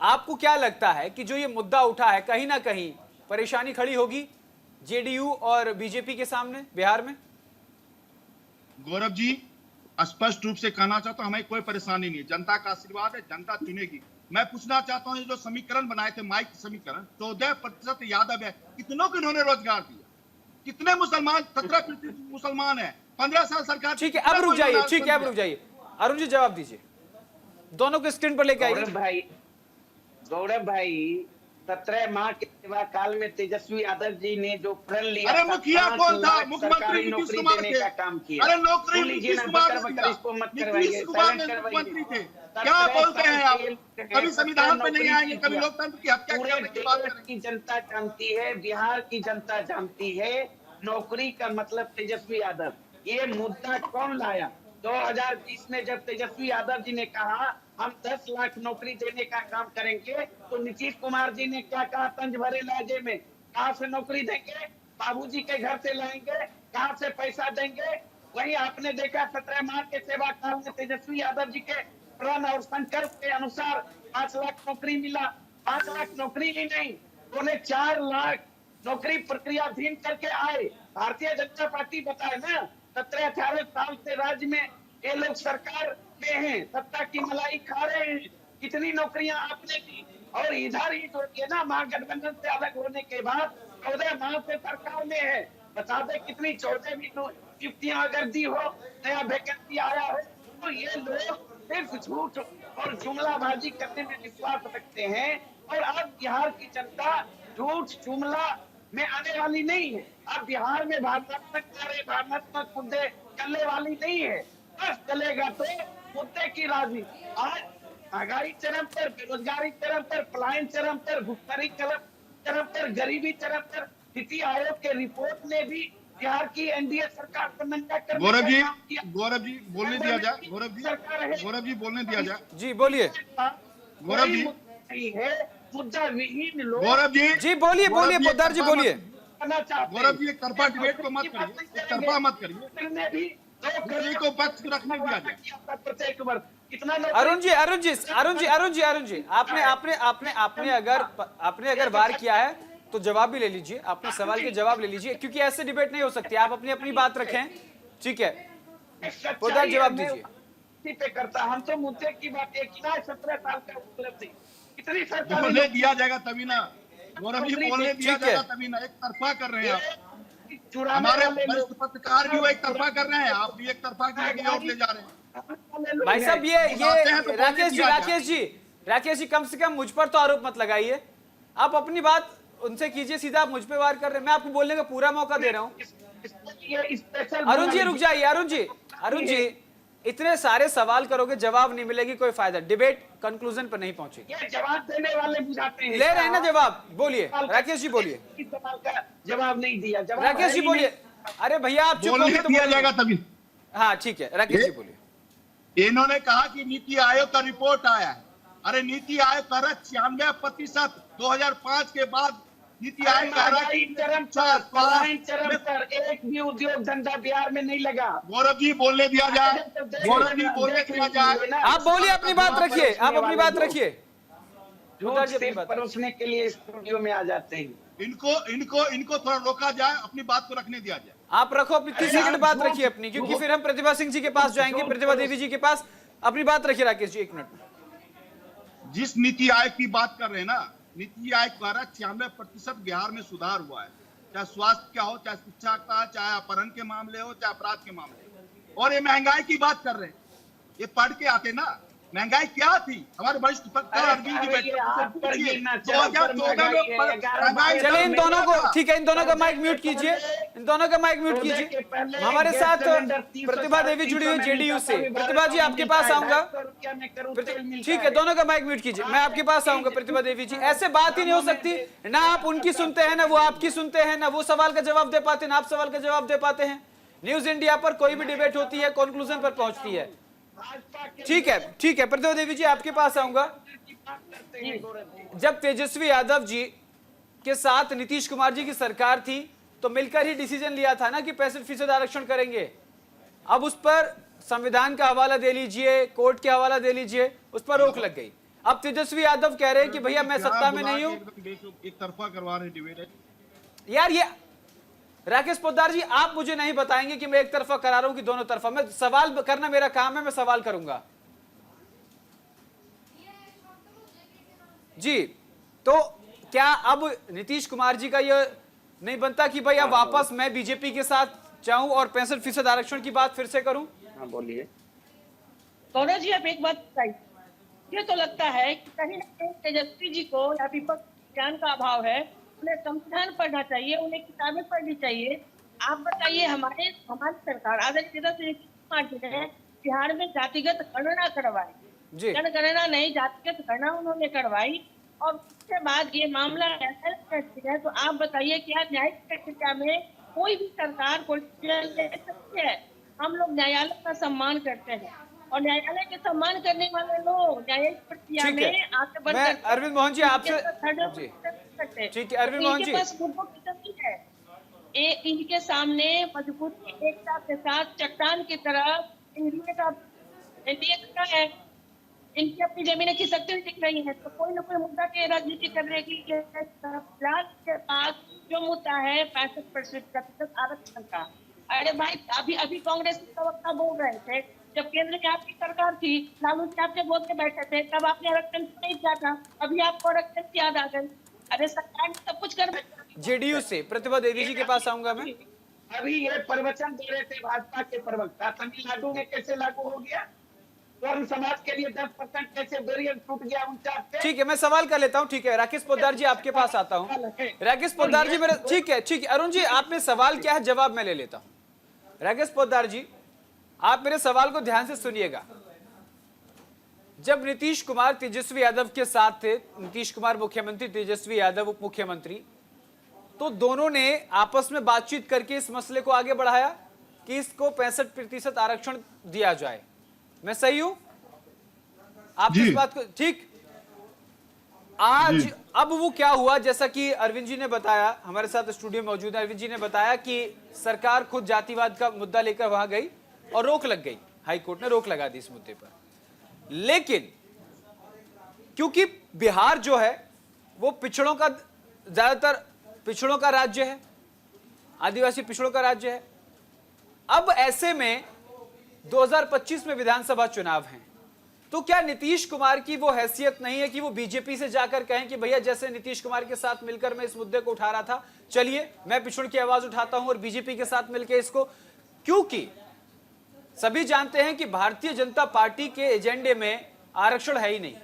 आपको क्या लगता है कि जो ये मुद्दा उठा है, कहीं ना कहीं परेशानी खड़ी होगी जेडीयू और बीजेपी के सामने बिहार में? गौरव जी, स्पष्ट रूप से कहना चाहता हूं, हमें कोई परेशानी नहीं है। जनता का आशीर्वाद है, जनता चुनेगी। मैं पूछना चाहता हूं, जो समीकरण बनाए थे, माइक समीकरण, 14% यादव है, कितनों को इन्होंने रोजगार दिया? कितने मुसलमान? 17% मुसलमान है, 15 साल सरकार। ठीक है, अब रुक जाइए, ठीक है, अब रुक जाइए। अरुण जी जवाब दीजिए, दोनों को स्क्रीन पर लेके आइए। गौरव भाई 17 माह के सेवा काल में तेजस्वी यादव जी ने जो प्रण लिया, अरे मुखिया कौन था? मुख्यमंत्री नीतीश कुमार थे। काम किया। अरे नौकरी नीतीश कुमार ने मुख्यमंत्री थे। क्या बोलते हैं आप? कभी संविधान पे नहीं आएंगे, कभी लोकतंत्र की हत्या करने की बात करेंगे। की जनता जानती है, बिहार की जनता जानती है नौकरी का मतलब तेजस्वी यादव। ये मुद्दा कौन लाया? 2020 में जब तेजस्वी यादव जी ने कहा हम 10 लाख नौकरी देने का काम करेंगे, तो नीतीश कुमार जी ने क्या कहा? तंज भरे लहजे में, कहां से नौकरी देंगे? बाबूजी के घर से लाएंगे, कहां से पैसा देंगे? वहीं आपने देखा 17 माह के सेवा काल में तेजस्वी यादव जी के प्रण और संकल्प के अनुसार 5 लाख नौकरी मिला। 5 लाख नौकरी ही नहीं, उन्हें 4 लाख नौकरी प्रक्रियाधीन करके आए। भारतीय जनता पार्टी बताए ना, 17-18 साल से राज्य में ये लोग सरकार में हैं, सत्ता की मलाई खा रहे हैं। कितनी नौकरियां आपने दी? और इधर ही सोचिए ना, महागठबंधन से अलग होने के बाद 14 माह से सरकार में है, बता दें कितनी 14वीं नियुक्तियां अगर दी हो, नया वैकेंसी आया हो, तो ये लोग सिर्फ झूठ और जुमलाबाजी करने में विश्वास रखते हैं। और अब बिहार की जनता झूठ जुमला में आने वाली नहीं है। अब बिहार में भावनात्मक कार्य, भावनात्मक मुद्दे चलने वाली नहीं है। बस चलेगा तो मुद्दे की राजनीति। आज महंगाई चरम पर, बेरोजगारी चरम पर, पलायन चरम पर, भुखमरी चरम पर, गरीबी चरम पर। नीति आयोग के रिपोर्ट ने भी बिहार की एनडीए सरकार को नंगा करने गौरव का जी, काम किया। गौरव जी बोलने दिया जाए, गौरव जी बोलने दिया जाए। जी बोलिए। गौरव जी, नहीं है मुद्दा विहीन लोग। गौरव जी बोलिए पोद्दार जी बोलिए। गौरव जी, एक तरफा डिबेट को मत करिए, एक तरफा मत करिए, भी दूसरे को पक्ष रखने दिया जाए। प्रत्येक वर्ष कितना अरुण जी, आपने अगर वार किया है तो जवाब भी ले लीजिए, अपने सवाल के जवाब ले लीजिए, क्योंकि ऐसे डिबेट नहीं हो सकती। आप अपनी बात रखें, ठीक है? पोद्दार जवाब दीजिए। पे करता, हम तो मुद्दे की बात एक 17 साल का उपलब्धि, कितनी सरकार बोलने दिया जाएगा तभी ना, गौरव जी बोलने दिया जाएगा तभी ना। एक तरफा कर रहे हैं आप, हमारे वरिष्ठ पत्रकार भी वो एक तरफा कर रहे हैं, आप भी एक तरफा की ओर ले जा रहे हैं। भाई साहब ये राकेश जी कम से कम मुझ पर तो आरोप मत लगाइए। आप अपनी बात उनसे कीजिए, सीधा आप मुझ पे वार कर रहे हैं। मैं आपको बोलने का पूरा मौका दे रहा हूँ। अरुण जी रुक जाइए, अरुण जी इतने सारे सवाल करोगे, जवाब नहीं मिलेगी, कोई फायदा, डिबेट कंक्लूजन पर नहीं पहुंचेगी। ये जवाब देने वाले बुझाते हैं। ले रहे हैं ना जवाब, बोलिए राकेश जी, बोलिए। इस सवाल का जवाब नहीं दिया, जवाब राकेश जी बोलिए। अरे भैया आप चुप बोलने तो दिया जाएगा तभी। हाँ ठीक है, राकेश जी बोलिए। इन्होंने कहा कि नीति आयोग का रिपोर्ट आया है। अरे नीति आयोग का 96% 2005 के बाद नीति आयोग का चरम पर एक भी उद्योग धंधा बिहार में नहीं लगा। गौरव जी बोलने दिया जाए, गौरव जी बोलने दिया जाए। आप बोलिए, अपनी बात रखिए, आप अपनी बात रखिए। परोसने के लिए स्टूडियो में आ जाते हैं। इनको थोड़ा रोका जाए, अपनी बात को रखने दिया जाए। आप रखो अपनी 30 सेकंड बात रखिए अपनी, क्योंकि फिर हम प्रतिभा सिंह जी के पास जाएंगे, प्रतिभा देवी जी के पास। अपनी बात रखिए राकेश जी, 1 मिनट। जिस नीति आयोग की बात कर रहे हैं ना, नीति आयोग द्वारा 96% बिहार में सुधार हुआ है, चाहे स्वास्थ्य का हो, चाहे शिक्षा का, चाहे अपहरण के मामले हो, चाहे अपराध के मामले। और ये महंगाई की बात कर रहे हैं, ये पढ़ के आते ना, महंगाई क्या थी? हमारे वरिष्ठ पत्रकार अरविंद जी बैठे, 2014 में चलिए इन दोनों को, ठीक है, इन दोनों का माइक म्यूट कीजिए, इन दोनों का माइक म्यूट कीजिए। हमारे साथ प्रतिभा देवी जुड़ी हुई जेडीयू से। प्रतिभा जी आपके पास आऊंगा, ठीक है, दोनों का माइक म्यूट कीजिए, मैं आपके पास आऊंगा। प्रतिभा देवी जी, ऐसे बात ही नहीं हो सकती ना, आप उनकी सुनते हैं ना वो आपकी सुनते हैं, ना वो सवाल का जवाब दे पाते ना आप सवाल का जवाब दे पाते हैं। न्यूज इंडिया पर कोई भी डिबेट होती है, कंक्लूजन पर पहुंचती है। ठीक है, ठीक है, प्रतिभा देवी जी आपके पास आऊंगा। जब तेजस्वी यादव जी के साथ नीतीश कुमार जी की सरकार थी तो मिलकर ही डिसीजन लिया था ना कि 65% आरक्षण करेंगे। अब उस पर संविधान का हवाला दे लीजिए, कोर्ट के हवाला दे लीजिए, उस पर रोक लग गई। अब तेजस्वी यादव कह रहे हैं कि भैया मैं सत्ता में नहीं हूं, एक तरफा करवा रहे डिबेट। यार ये राकेश पोद्दार जी, आप मुझे नहीं बताएंगे कि मैं एक तरफा करा रहा हूं कि दोनों तरफा। मैं सवाल करना मेरा काम है, मैं सवाल करूंगा जी। तो क्या अब नीतीश कुमार जी का ये नहीं बनता कि भाई अब वापस मैं बीजेपी के साथ जाऊं और 65% आरक्षण की बात फिर से करूं? हाँ बोलिए। गौरव जी आप एक बात बताइए, ये तो लगता है कि कहीं ना कहीं तेजस्वी जी को या विपक्ष ज्ञान का अभाव है, उन्हें संविधान पढ़ना चाहिए, उन्हें किताबें पढ़नी चाहिए। आप बताइए, हमारी सरकार आदरणीय कुमार जी ने बिहार में जातिगत गणना करवाई, जनगणना नहीं जातिगत गणना उन्होंने करवाई, और उसके बाद ये मामला है। तो आप बताइए, क्या न्यायिक प्रक्रिया में कोई भी सरकार को ले सकती है? हम लोग न्यायालय का सम्मान करते हैं और न्यायालय के सम्मान करने वाले लोग न्यायिक प्रक्रिया में आगे बढ़कर अरविंद मोहन जी आपसे, ठीक है अरविंद मोहन जी, है इनके सामने मजबूती एकता के साथ चट्टान की तरह एनडीए का है, इनकी अपनी जमीनें खिसकती हुई दिख रही है। तो कोई ना कोई मुद्दा की राजनीति कर रहे की के पास जो मुद्दा है 65% आरक्षण का। अरे भाई, अभी कांग्रेस के प्रवक्ता बोल रहे थे, जब केंद्र में आपकी सरकार थी, लालू जी आपके बोल के बैठे थे, तब आपने आरक्षण नहीं किया था, अभी आपको आरक्षण की याद आ गई। अरे सरकार ने सब कुछ कर। जेडीयू से प्रतिभा देवी जी के पास आऊंगा मैं। अभी ये प्रवचन दे रहे थे भाजपा के प्रवक्ता, तमिलनाडु में कैसे लागू हो गया, वर्ण समाज के लिए 10% कैसे बैरियर टूट गया 49 से। ठीक है, मैं सवाल कर लेता हूं। ठीक है, राकेश पोद्दार जी आपके पास आता हूं। राकेश पोद्दार जी मेरे, ठीक है अरुण जी, आपने सवाल क्या है जवाब मैं ले लेता हूं। राकेश पोद्दार जी, आप मेरे सवाल को ध्यान से सुनिएगा। जब नीतीश कुमार तेजस्वी यादव के साथ थे, नीतीश कुमार मुख्यमंत्री, तेजस्वी यादव उप मुख्यमंत्री, तो दोनों ने आपस में बातचीत करके इस मसले को आगे बढ़ाया कि इसको 65% आरक्षण दिया जाए। मैं सही हूं? आप इस बात को, ठीक। आज अब वो क्या हुआ, जैसा कि अरविंद जी ने बताया, हमारे साथ स्टूडियो में मौजूद है, अरविंद जी ने बताया कि सरकार खुद जातिवाद का मुद्दा लेकर वहां गई और रोक लग गई, हाईकोर्ट ने रोक लगा दी इस मुद्दे पर। लेकिन क्योंकि बिहार जो है वो पिछड़ों का, ज्यादातर पिछड़ों का राज्य है, आदिवासी पिछड़ों का राज्य है। अब ऐसे में 2025 में विधानसभा चुनाव हैं, तो क्या नीतीश कुमार की वो हैसियत नहीं है कि वो बीजेपी से जाकर कहें कि भैया जैसे नीतीश कुमार के साथ मिलकर मैं इस मुद्दे को उठा रहा था, चलिए मैं पिछड़ की आवाज उठाता हूं और बीजेपी के साथ मिलकर इसको, क्योंकि सभी जानते हैं कि भारतीय जनता पार्टी के एजेंडे में आरक्षण है ही नहीं।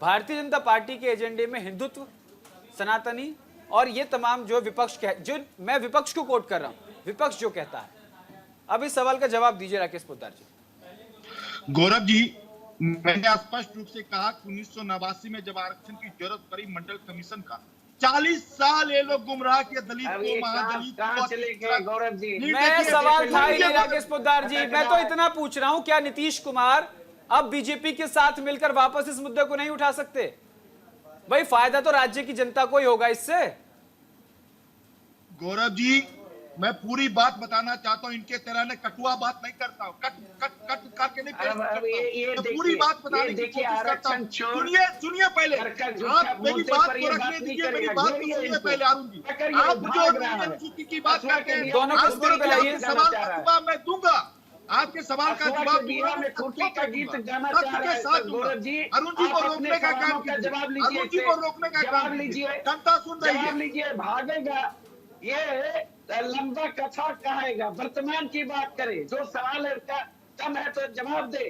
भारतीय जनता पार्टी के एजेंडे में हिंदुत्व, सनातनी और ये तमाम जो विपक्ष, जो मैं विपक्ष को कोट कर रहा हूं, विपक्ष जो कहता है। अब इस सवाल का जवाब दीजिए राकेश पोद्दार जी। गौरव जी, मैंने स्पष्ट रूप से कहा कि 1989 में जब आरक्षण की जरूरत पड़ी मंडल कमीशन का, 40 साल ये लोग गुमराह किए दलित को, महादलित को। गौरव जी, मैं सवाल था ही नहीं राकेश पोद्दार जी, मैं तो इतना पूछ रहा हूं, क्या नीतीश कुमार अब बीजेपी के साथ मिलकर वापस इस मुद्दे को नहीं उठा सकते? भाई फायदा तो राज्य की जनता को ही होगा इससे। गौरव जी, मैं पूरी बात बताना चाहता हूँ, इनके तरह ने कटुआ बात नहीं करता हूँ, कट करके नहीं पेश करता हूं। मैं पूरी बात बताने की कोशिश करता हूँ। सुनिए पहले, आप मेरी बात को रखने दीजिए, मेरी बात को सुनिए पहले। अरुण जी, आप जो यूनियन की बात करते हैं, आपके सवाल का जवाब मैं दूंगा, आपके सवाल का जवाब दूंगा, के साथ दूंगा। अरुण जी को रोकने का काम कीजिए, अरुण जी को रोकने का काम कीजिए, जनता सुन रही है। भागेगा ये लंबा कथा कहेगा, वर्तमान की बात करें, जो सवाल है उसका कम है तो जवाब दे।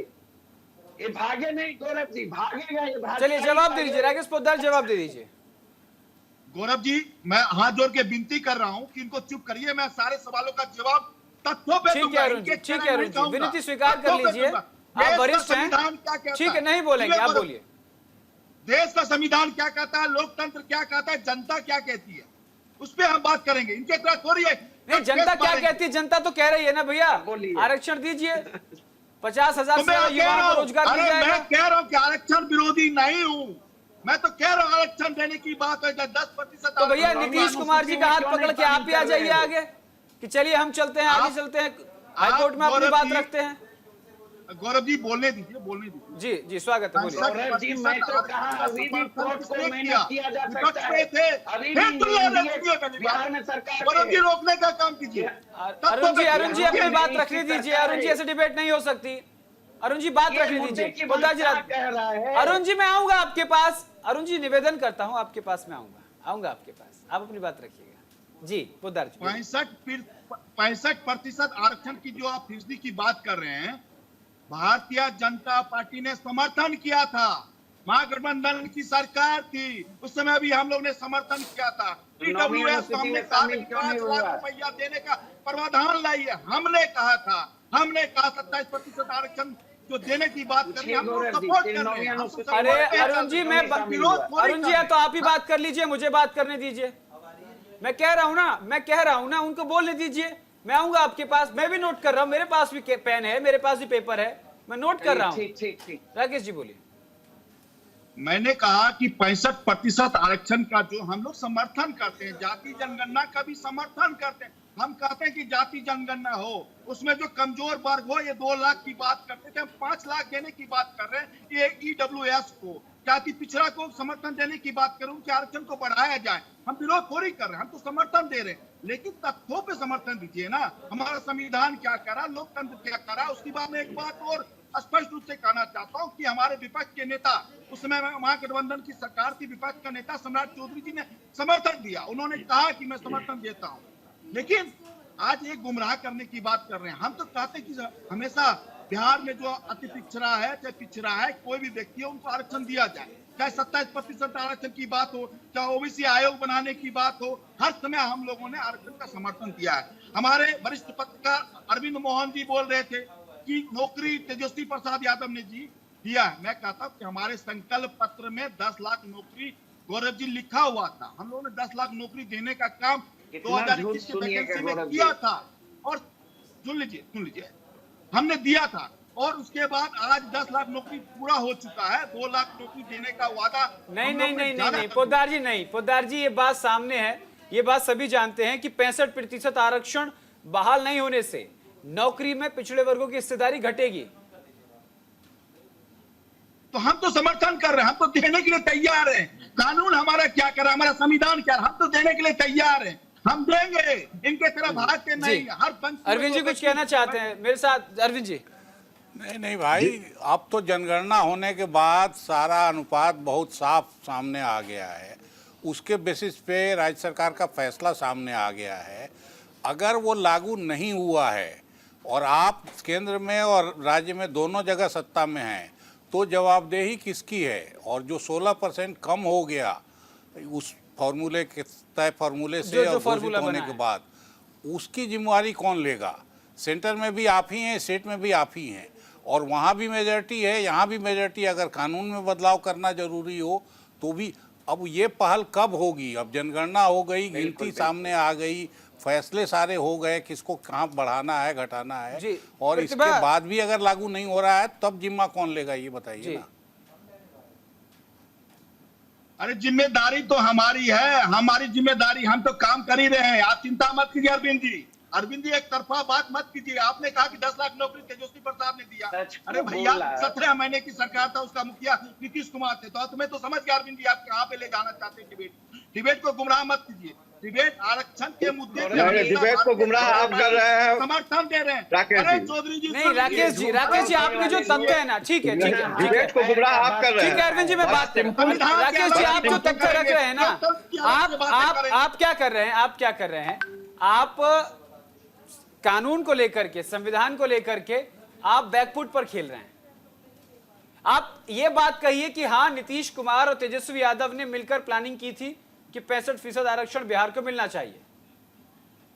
ये भागे नहीं गौरव जी, भागेगा ये। चलिए जवाब दे दीजिए राकेश पोद्दार, जवाब दे दीजिए। गौरव जी, मैं हाथ जोड़ के विनती कर रहा हूं कि इनको चुप करिए, मैं सारे सवालों का जवाब तथ्यों पे दूंगा। ठीक है अरुण जी, विनती स्वीकार कर लीजिए, आप वरिष्ठ हैं। ठीक है, नहीं बोलेंगे, आप बोलिए। देश का संविधान क्या कहता है, लोकतंत्र क्या कहता है, जनता क्या कहती है, उस पर हम बात करेंगे। इनके तरह थोड़ी है। नहीं, जनता क्या कहती है? जनता तो कह रही है ना भैया, आरक्षण दीजिए, 50,000 से युवाओं को रोजगार मिल जाएगा। मैं कह रहा हूँ कि आरक्षण विरोधी नहीं हूँ, मैं तो कह रहा हूँ आरक्षण देने की बात है, 10%। तो भैया नीतीश कुमार जी का हाथ पकड़ के आप ही आ जाइए आगे कि चलिए हम चलते हैं, आगे चलते हैं, हाईकोर्ट में अपनी बात रखते हैं। गौरव जी बोलने दीजिए, बोलने दीजिए। जी जी, स्वागत है, बोलिए। गौरव जी, मैं तो कहा अभी भी कोर्ट को मैनेज किया जा सकता है। अभी बिहार में सरकार, गौरव जी रोकने का काम कीजिए। अरुण जी अपनी बात रखने दीजिए। अरुण जी ऐसे डिबेट नहीं हो सकती। अरुण जी बात रखने दीजिए। अरुण जी मैं आऊंगा आपके पास, अरुण जी निवेदन करता हूँ आपके पास मैं आऊंगा आपके पास, आप अपनी बात रखिएगा। जी पोद्दार जी। 65% आरक्षण की जो आप फीसदी की बात कर रहे हैं, भारतीय जनता पार्टी ने समर्थन किया था, महागठबंधन की सरकार थी, उस समय भी हम लोग ने समर्थन किया था। ईडब्ल्यूएस को हमने 5 लाख रुपया देने का प्रावधान लाइए, हमने कहा था 27% आरक्षण जो देने की बात कर रहे हैं, हम लोग सपोर्ट कर रहे हैं। अरे अरुण जी, मैं अरुण जी तो आप ही बात कर लीजिए, मुझे बात करने दीजिए। मैं कह रहा हूं ना, उनको बोलने दीजिए। मैं आऊंगा आपके पास, मैं भी नोट कर रहा हूं, मेरे पास भी पेन है, मेरे पास भी पेपर है, मैं नोट कर रहा हूं। ठीक। राकेश जी बोलिए। मैंने कहा कि 65% आरक्षण का जो हम लोग समर्थन करते हैं, जाति जनगणना का भी समर्थन करते हैं। हम कहते हैं कि जाति जनगणना हो, उसमें जो कमजोर वर्ग हो, ये 2 लाख की बात करते थे, हम 5 लाख देने की बात कर रहे हैं। ये ईडब्ल्यूएस को, जाति पिछड़ा को समर्थन देने की बात करूं कि आरक्षण को बढ़ाया जाए, हम विरोध थोड़ी कर रहे हैं, हम तो समर्थन दे रहे हैं, लेकिन तथ्यों पे समर्थन दीजिए ना। हमारा संविधान क्या करा, लोकतंत्र क्या करा। उसके बाद में एक बात और स्पष्ट रूप से कहना चाहता हूं कि हमारे विपक्ष के नेता, उस समय महागठबंधन की सरकार थी, विपक्ष का नेता सम्राट चौधरी जी ने समर्थन दिया। उन्होंने कहा कि मैं समर्थन देता हूं, लेकिन आज एक गुमराह करने की बात कर रहे हैं। हम तो कहते कि हमेशा बिहार में जो अति पिछड़ा है, चाहे पिछड़ा है, कोई भी व्यक्ति है, उनको आरक्षण दिया जाए। चाहे 27% आरक्षण की बात हो, चाहे ओबीसी आयोग बनाने की बात हो, हर समय हम लोगों ने आरक्षण का समर्थन किया है। हमारे वरिष्ठ पत्रकार अरविंद मोहन जी बोल रहे थे कि नौकरी तेजस्वी प्रसाद यादव ने जी दिया है। मैं कहता हूँ कि हमारे संकल्प पत्र में 10 लाख नौकरी गौरव जी लिखा हुआ था। हम लोगों ने 10 लाख नौकरी देने का काम 2021 के वैकेंसी में किया था। और सुन लीजिए, हमने दिया था और उसके बाद आज 10 लाख नौकरी पूरा हो चुका है। 2 लाख नौकरी देने का वादा नहीं, पोद्दार जी ये बात सामने है, ये बात सभी जानते हैं कि 65% आरक्षण बहाल नहीं होने से नौकरी में पिछड़े वर्गों की हिस्सेदारी घटेगी। तो हम तो समर्थन कर रहे हैं, हम तो देने के लिए तैयार हैं। कानून हमारा क्या कर रहा है, हमारा संविधान क्या, हम तो देने के लिए तैयार हैं। हम देंगे, इनके तरफ भागते नहीं। हर पंच अरविंद जी कुछ कहना चाहते हैं मेरे साथ? अरविंद जी नहीं भाई, अब तो जनगणना होने के बाद सारा अनुपात बहुत साफ सामने आ गया है। उसके बेसिस पे राज्य सरकार का फैसला सामने आ गया है। अगर वो लागू नहीं हुआ है और आप केंद्र में और राज्य में दोनों जगह सत्ता में हैं, तो जवाबदेही किसकी है? और जो 16% कम हो गया उस फॉर्मूले के तय फॉर्मूले से और घोषित होने के बाद, उसकी जिम्मेवारी कौन लेगा? सेंटर में भी आप ही हैं, स्टेट में भी आप ही हैं, और वहाँ भी मेजॉरिटी है, यहाँ भी मेजॉरिटी। अगर कानून में बदलाव करना जरूरी हो तो भी अब ये पहल कब होगी? अब जनगणना हो गई, गिनती सामने आ गई, फैसले सारे हो गए, किसको कहाँ बढ़ाना है, घटाना है, और इसके बाद भी अगर लागू नहीं हो रहा है तब जिम्मा कौन लेगा, ये बताइए ना। अरे जिम्मेदारी तो हमारी है, हमारी जिम्मेदारी, हम तो काम कर ही रहे हैं। आप चिंता मत कीजिए अरविंद जी, एक तरफा बात मत कीजिए। आपने कहा कि 10 लाख नौकरी तेजस्वी प्रसाद ने दिया। अरे भैया 17 महीने की सरकार था, उसका मुखिया नीतीश कुमार थे। तो तुम्हें तो समझ गया अरविंद जी, आप कहाँ पे ले जाना चाहते हैं डिबेट को गुमराह मत कीजिए। डिबेट आरक्षण के मुद्दे पे डिबेट को गुमराह आप कर रहे हैं, समर्थन दे रहे हैं। अरे चौधरी जी, नहीं राकेश जी आपने जो तथ्य है ना, ठीक है, डिबेट को गुमराह आप कर रहे हैं। ठीक है अरविंद जी, मैं बात करूं। राकेश जी आप जो तथ्य रख रहे हैं ना, आप क्या कर रहे हैं? आप कानून को लेकर के, संविधान को लेकर के आप बैकफुट पर खेल रहे हैं। आप ये बात कहिए कि हाँ, नीतीश कुमार और तेजस्वी यादव ने मिलकर प्लानिंग की थी कि 65% आरक्षण बिहार को मिलना चाहिए।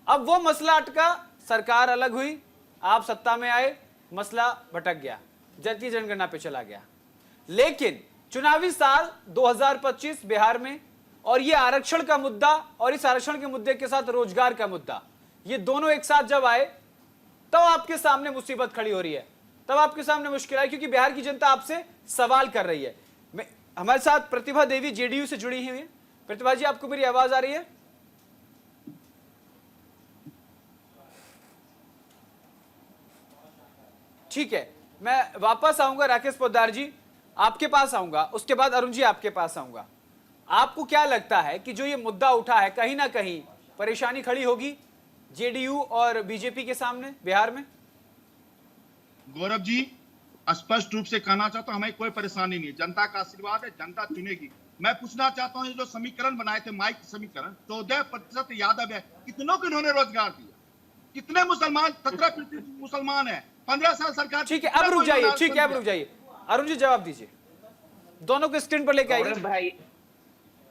अब वो मसला अटका, सरकार अलग हुई, आप सत्ता में आए, मसला भटक गया, जनती जनगणना पे चला गया। लेकिन चुनावी साल 2025 बिहार में, और ये आरक्षण का मुद्दा और इस आरक्षण के मुद्दे के साथ रोजगार का मुद्दा, ये दोनों एक साथ जब आए तब आपके सामने मुसीबत खड़ी हो रही है, तब आपके सामने मुश्किल आई, क्योंकि बिहार की जनता आपसे सवाल कर रही है। हमारे साथ प्रतिभा देवी जेडीयू से जुड़ी हुई है। प्रतिभा जी, आपको मेरी आवाज आ रही है? ठीक है, मैं वापस आऊंगा राकेश पोद्दार जी, आपके पास आऊंगा, उसके बाद अरुण जी आपके पास आऊंगा। आपको क्या लगता है कि जो ये मुद्दा उठा है, कहीं ना कहीं परेशानी खड़ी होगी जेडीयू और बीजेपी के सामने बिहार में? गौरव जी, स्पष्ट रूप से कहना चाहता हूं, हमें कोई परेशानी नहीं, जनता का आशीर्वाद है, जनता चुनेगी। मैं पूछना चाहता हूं, जो समीकरण बनाए थे, माइक समीकरण, 14% यादव है, कितनों को इन्होंने रोजगार दिया? कितने मुसलमान? 17% मुसलमान है, 15 साल सरकार। ठीक है, अब रुक जाइए, ठीक है, अब रुक जाइए। अरुण जी जवाब दीजिए, दोनों को स्क्रीन पर लेके आइए।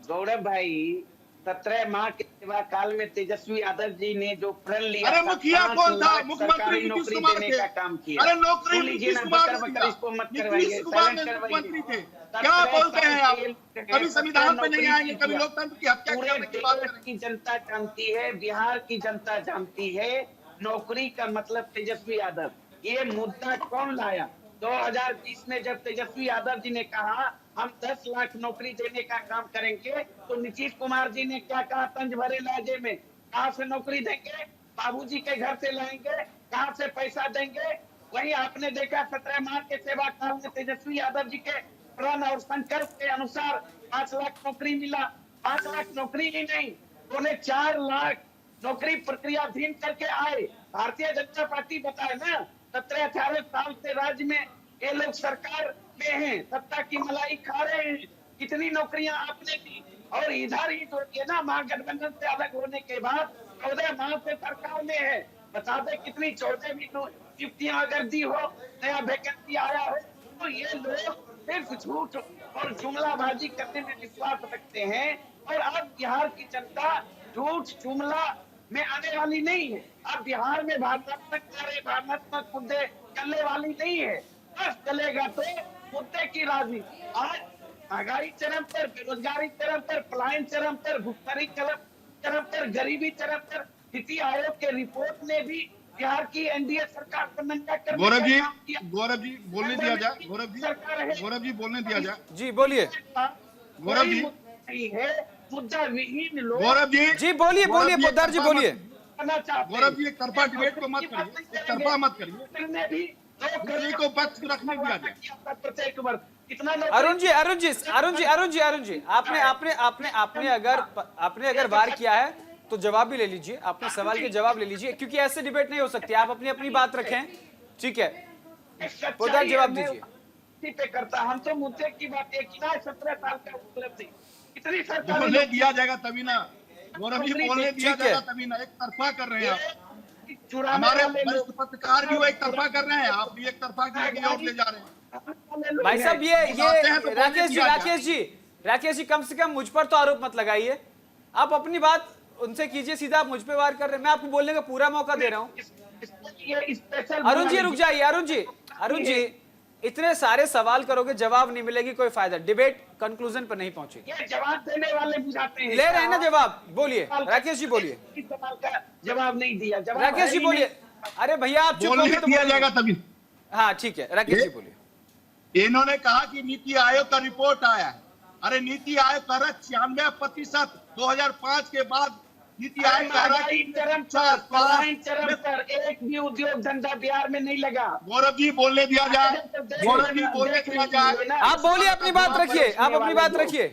गौरव भाई 17 माह के सेवा काल में तेजस्वी यादव जी ने जो प्रण लिया, अरे मुखिया कौन था? मुख्यमंत्री नीतीश कुमार थे। का काम किया। अरे नौकरी नीतीश कुमार मुख्यमंत्री थे। क्या बोलते हैं आप? कभी संविधान पे नहीं आएंगे, कभी लोकतंत्र की हत्या करने की बात करेंगे। की जनता जानती है, बिहार की जनता जानती है नौकरी का मतलब तेजस्वी यादव। ये मुद्दा कौन लाया? 2020 में जब तेजस्वी यादव जी ने कहा हम 10 लाख नौकरी देने का काम करेंगे, तो नीतीश कुमार जी ने क्या कहा? तंज भरे लहजे में, कहाँ से नौकरी देंगे? बाबूजी के घर से लाएंगे, कहाँ से पैसा देंगे? वहीं आपने देखा 17 माह के सेवा काल में तेजस्वी यादव जी के प्रण और संकल्प के अनुसार 5 लाख नौकरी मिला। 5 लाख नौकरी ही नहीं, उन्हें 4 लाख नौकरी प्रक्रियाधीन करके आए। भारतीय जनता पार्टी बताए ना, 17-18 साल से राज्य में ये लोग सरकार में हैं, सत्ता की मलाई खा रहे हैं। कितनी नौकरियां आपने दी? और इधर ही तो ये ना, महागठबंधन से अलग होने के बाद 14 माह से सरकार में है, बता दे कितनी 14 भी नियुक्तियां अगर दी हो, नया वैकेंसी आया हो, तो ये लोग सिर्फ झूठ और जुमलाबाजी करने में विश्वास रखते हैं। और अब बिहार की जनता झूठ जुमला में आने वाली नहीं है। अब बिहार में भावनात्मक कार्य, भावनात्मक मुद्दे चलने वाली नहीं है। बस चलेगा तो मुद्दे की राजनीति। आज महंगाई चरम पर, बेरोजगारी चरम पर, पलायन चरम पर, भुखमरी चरम पर, गरीबी चरम पर। नीति आयोग के रिपोर्ट ने भी बिहार की एनडीए सरकार को नंगा करने का काम किया। गौरव जी बोलने दिया जाए, गौरव जी बोलने दिया जाए। जी बोलिए गौरव जी। नहीं है, मुद्दा विहीन लोग। गौरव जी बोलिए पोद्दार जी बोलिए। गौरव जी एक तरफा डिबेट को मत करिए, एक तरफा मत करिए, दूसरे को पक्ष रखने दिया जाए। प्रत्येक वर्ग कितना अरुण जी आपने अगर वार किया है तो जवाब भी ले लीजिए, अपने सवाल के जवाब ले लीजिए, क्योंकि ऐसे डिबेट नहीं हो सकती। आप अपनी बात रखें, ठीक है, पोद्दार जवाब दीजिए। पे करता हम तो मुद्दे की बात एक ही ना, 17 साल का उपलब्धि कितनी सरकार बोलने दिया जाएगा तभी ना, गौरव जी बोलने दिया जाएगा तभी ना। एक तरफा कर रहे हैं आप, हमारे वरिष्ठ पत्रकार भी वो एक तरफा कर रहे हैं, आप भी एक तरफा की ओर ले जा रहे हैं। भाई साहब ये राकेश जी कम से कम मुझ पर तो आरोप मत लगाइए। आप अपनी बात उनसे कीजिए, सीधा आप मुझ पे वार कर रहे हैं। मैं आपको बोलने का पूरा मौका दे रहा हूँ। अरुण जी रुक जाइए, अरुण जी इतने सारे सवाल करोगे, जवाब नहीं मिलेगी, कोई फायदा, डिबेट कंक्लूजन पर नहीं पहुंचेगी। ये जवाब देने वाले बुझाते हैं। ले रहे हैं ना जवाब, बोलिए राकेश जी बोलिए। इस सवाल का जवाब नहीं दिया, राकेश जी बोलिए। अरे भैया आप चुप बोलने दिया जाएगा तभी। हाँ ठीक है, राकेश जी बोलिए। इन्होंने कहा कि नीति आयोग का रिपोर्ट आया है। अरे नीति आयोग का 96% 2005 के बाद नीति आयोग का चरम पर एक भी उद्योग धंधा बिहार में नहीं लगा। गौरव जी बोलने दिया जाए, गौरव जी बोलने दिया जाए। आप बोलिए, अपनी बात रखिए, आप अपनी बात रखिए।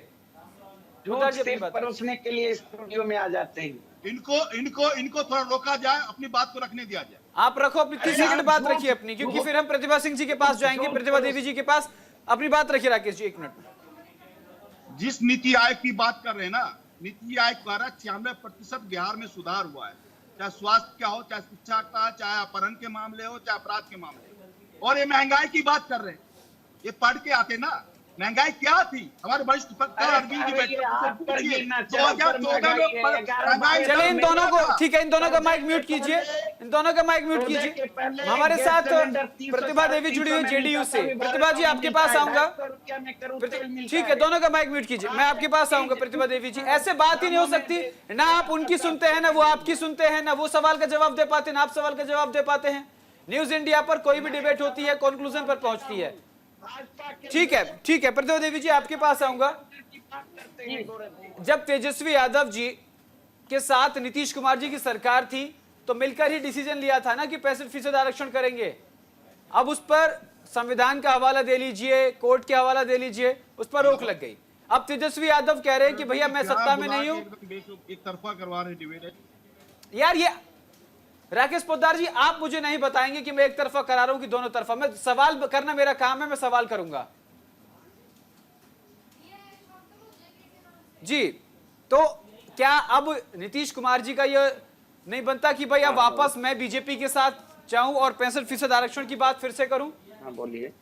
परोसने के लिए स्टूडियो में आ जाते हैं। इनको थोड़ा रोका जाए, अपनी बात को रखने दिया जाए। आप रखो अपनी 30 सेकंड बात रखिए अपनी, क्योंकि फिर हम प्रतिभा सिंह जी के पास जाएंगे, प्रतिभा देवी जी के पास। अपनी बात रखिए राकेश जी, 1 मिनट। जिस नीति आयोग की बात कर रहे हैं ना, नीति आयोग द्वारा 96% बिहार में सुधार हुआ है, चाहे स्वास्थ्य का हो, चाहे शिक्षा का, चाहे अपहरण के मामले हो, चाहे अपराध के मामले हो। और ये महंगाई की बात कर रहे हैं, ये पढ़ के आते ना, महंगाई क्या थी? हमारे वरिष्ठ पत्रकार अरविंद जी बैठे, 2014 में। चलिए इन दोनों को, ठीक है, इन दोनों का माइक म्यूट कीजिए, इन दोनों का माइक म्यूट कीजिए। हमारे साथ प्रतिभा देवी जुड़ी हुई जेडीयू से। प्रतिभा जी आपके पास आऊंगा, ठीक है, दोनों का माइक म्यूट कीजिए, मैं आपके पास आऊंगा। प्रतिभा देवी जी, ऐसे बात ही नहीं हो सकती ना, आप उनकी सुनते हैं ना वो आपकी सुनते हैं, ना वो सवाल का जवाब दे पाते ना आप सवाल का जवाब दे पाते हैं। न्यूज इंडिया पर कोई भी डिबेट होती है, कंक्लूजन पर पहुंचती है। ठीक है, प्रतिभा देवी जी आपके पास आऊंगा। जब तेजस्वी यादव जी के साथ नीतीश कुमार जी की सरकार थी तो मिलकर ही डिसीजन लिया था ना कि 65% आरक्षण करेंगे। अब उस पर संविधान का हवाला दे लीजिए, कोर्ट के हवाला दे लीजिए, उस पर रोक लग गई। अब तेजस्वी यादव कह रहे हैं कि भैया मैं सत्ता में नहीं हूं, एक तरफा करवा रहे डिबेट। यार ये राकेश पोद्दार जी, आप मुझे नहीं बताएंगे कि मैं एक तरफा करा रहा हूं कि दोनों तरफा। मैं सवाल करना मेरा काम है, मैं सवाल करूंगा जी। तो क्या अब नीतीश कुमार जी का यह नहीं बनता कि भाई अब वापस मैं बीजेपी के साथ जाऊं और 65% आरक्षण की बात फिर से करूं? हाँ बोलिए।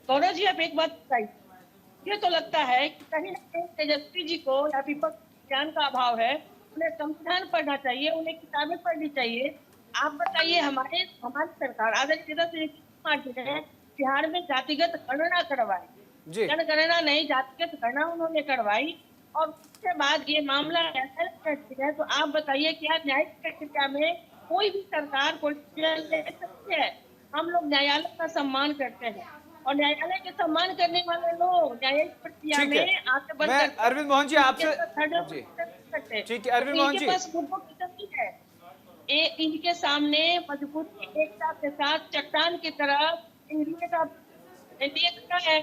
गौरव जी आप एक बात बताइए, ये तो लगता है कि कहीं ना कहीं तेजस्वी जी को या विपक्ष ज्ञान का अभाव है, उन्हें संविधान पढ़ना चाहिए, उन्हें किताबें पढ़नी चाहिए। आप बताइए, हमारी सरकार आदरणीय नीतीश कुमार जी ने बिहार में जातिगत गणना करवाई, जनगणना नहीं जातिगत गणना उन्होंने करवाई, और उसके बाद ये मामला है। तो आप बताइए, क्या न्यायिक प्रक्रिया में कोई भी सरकार को ले सकती है? हम लोग न्यायालय का सम्मान करते हैं, और न्यायालय के सम्मान करने वाले लोग न्यायिक प्रक्रिया में आगे बढ़। अरविंद मोहन जी आपसे, ठीक है अरविंद मोहन जी, इनके सामने मजबूत एकता के साथ चट्टान की तरह एनडीए है,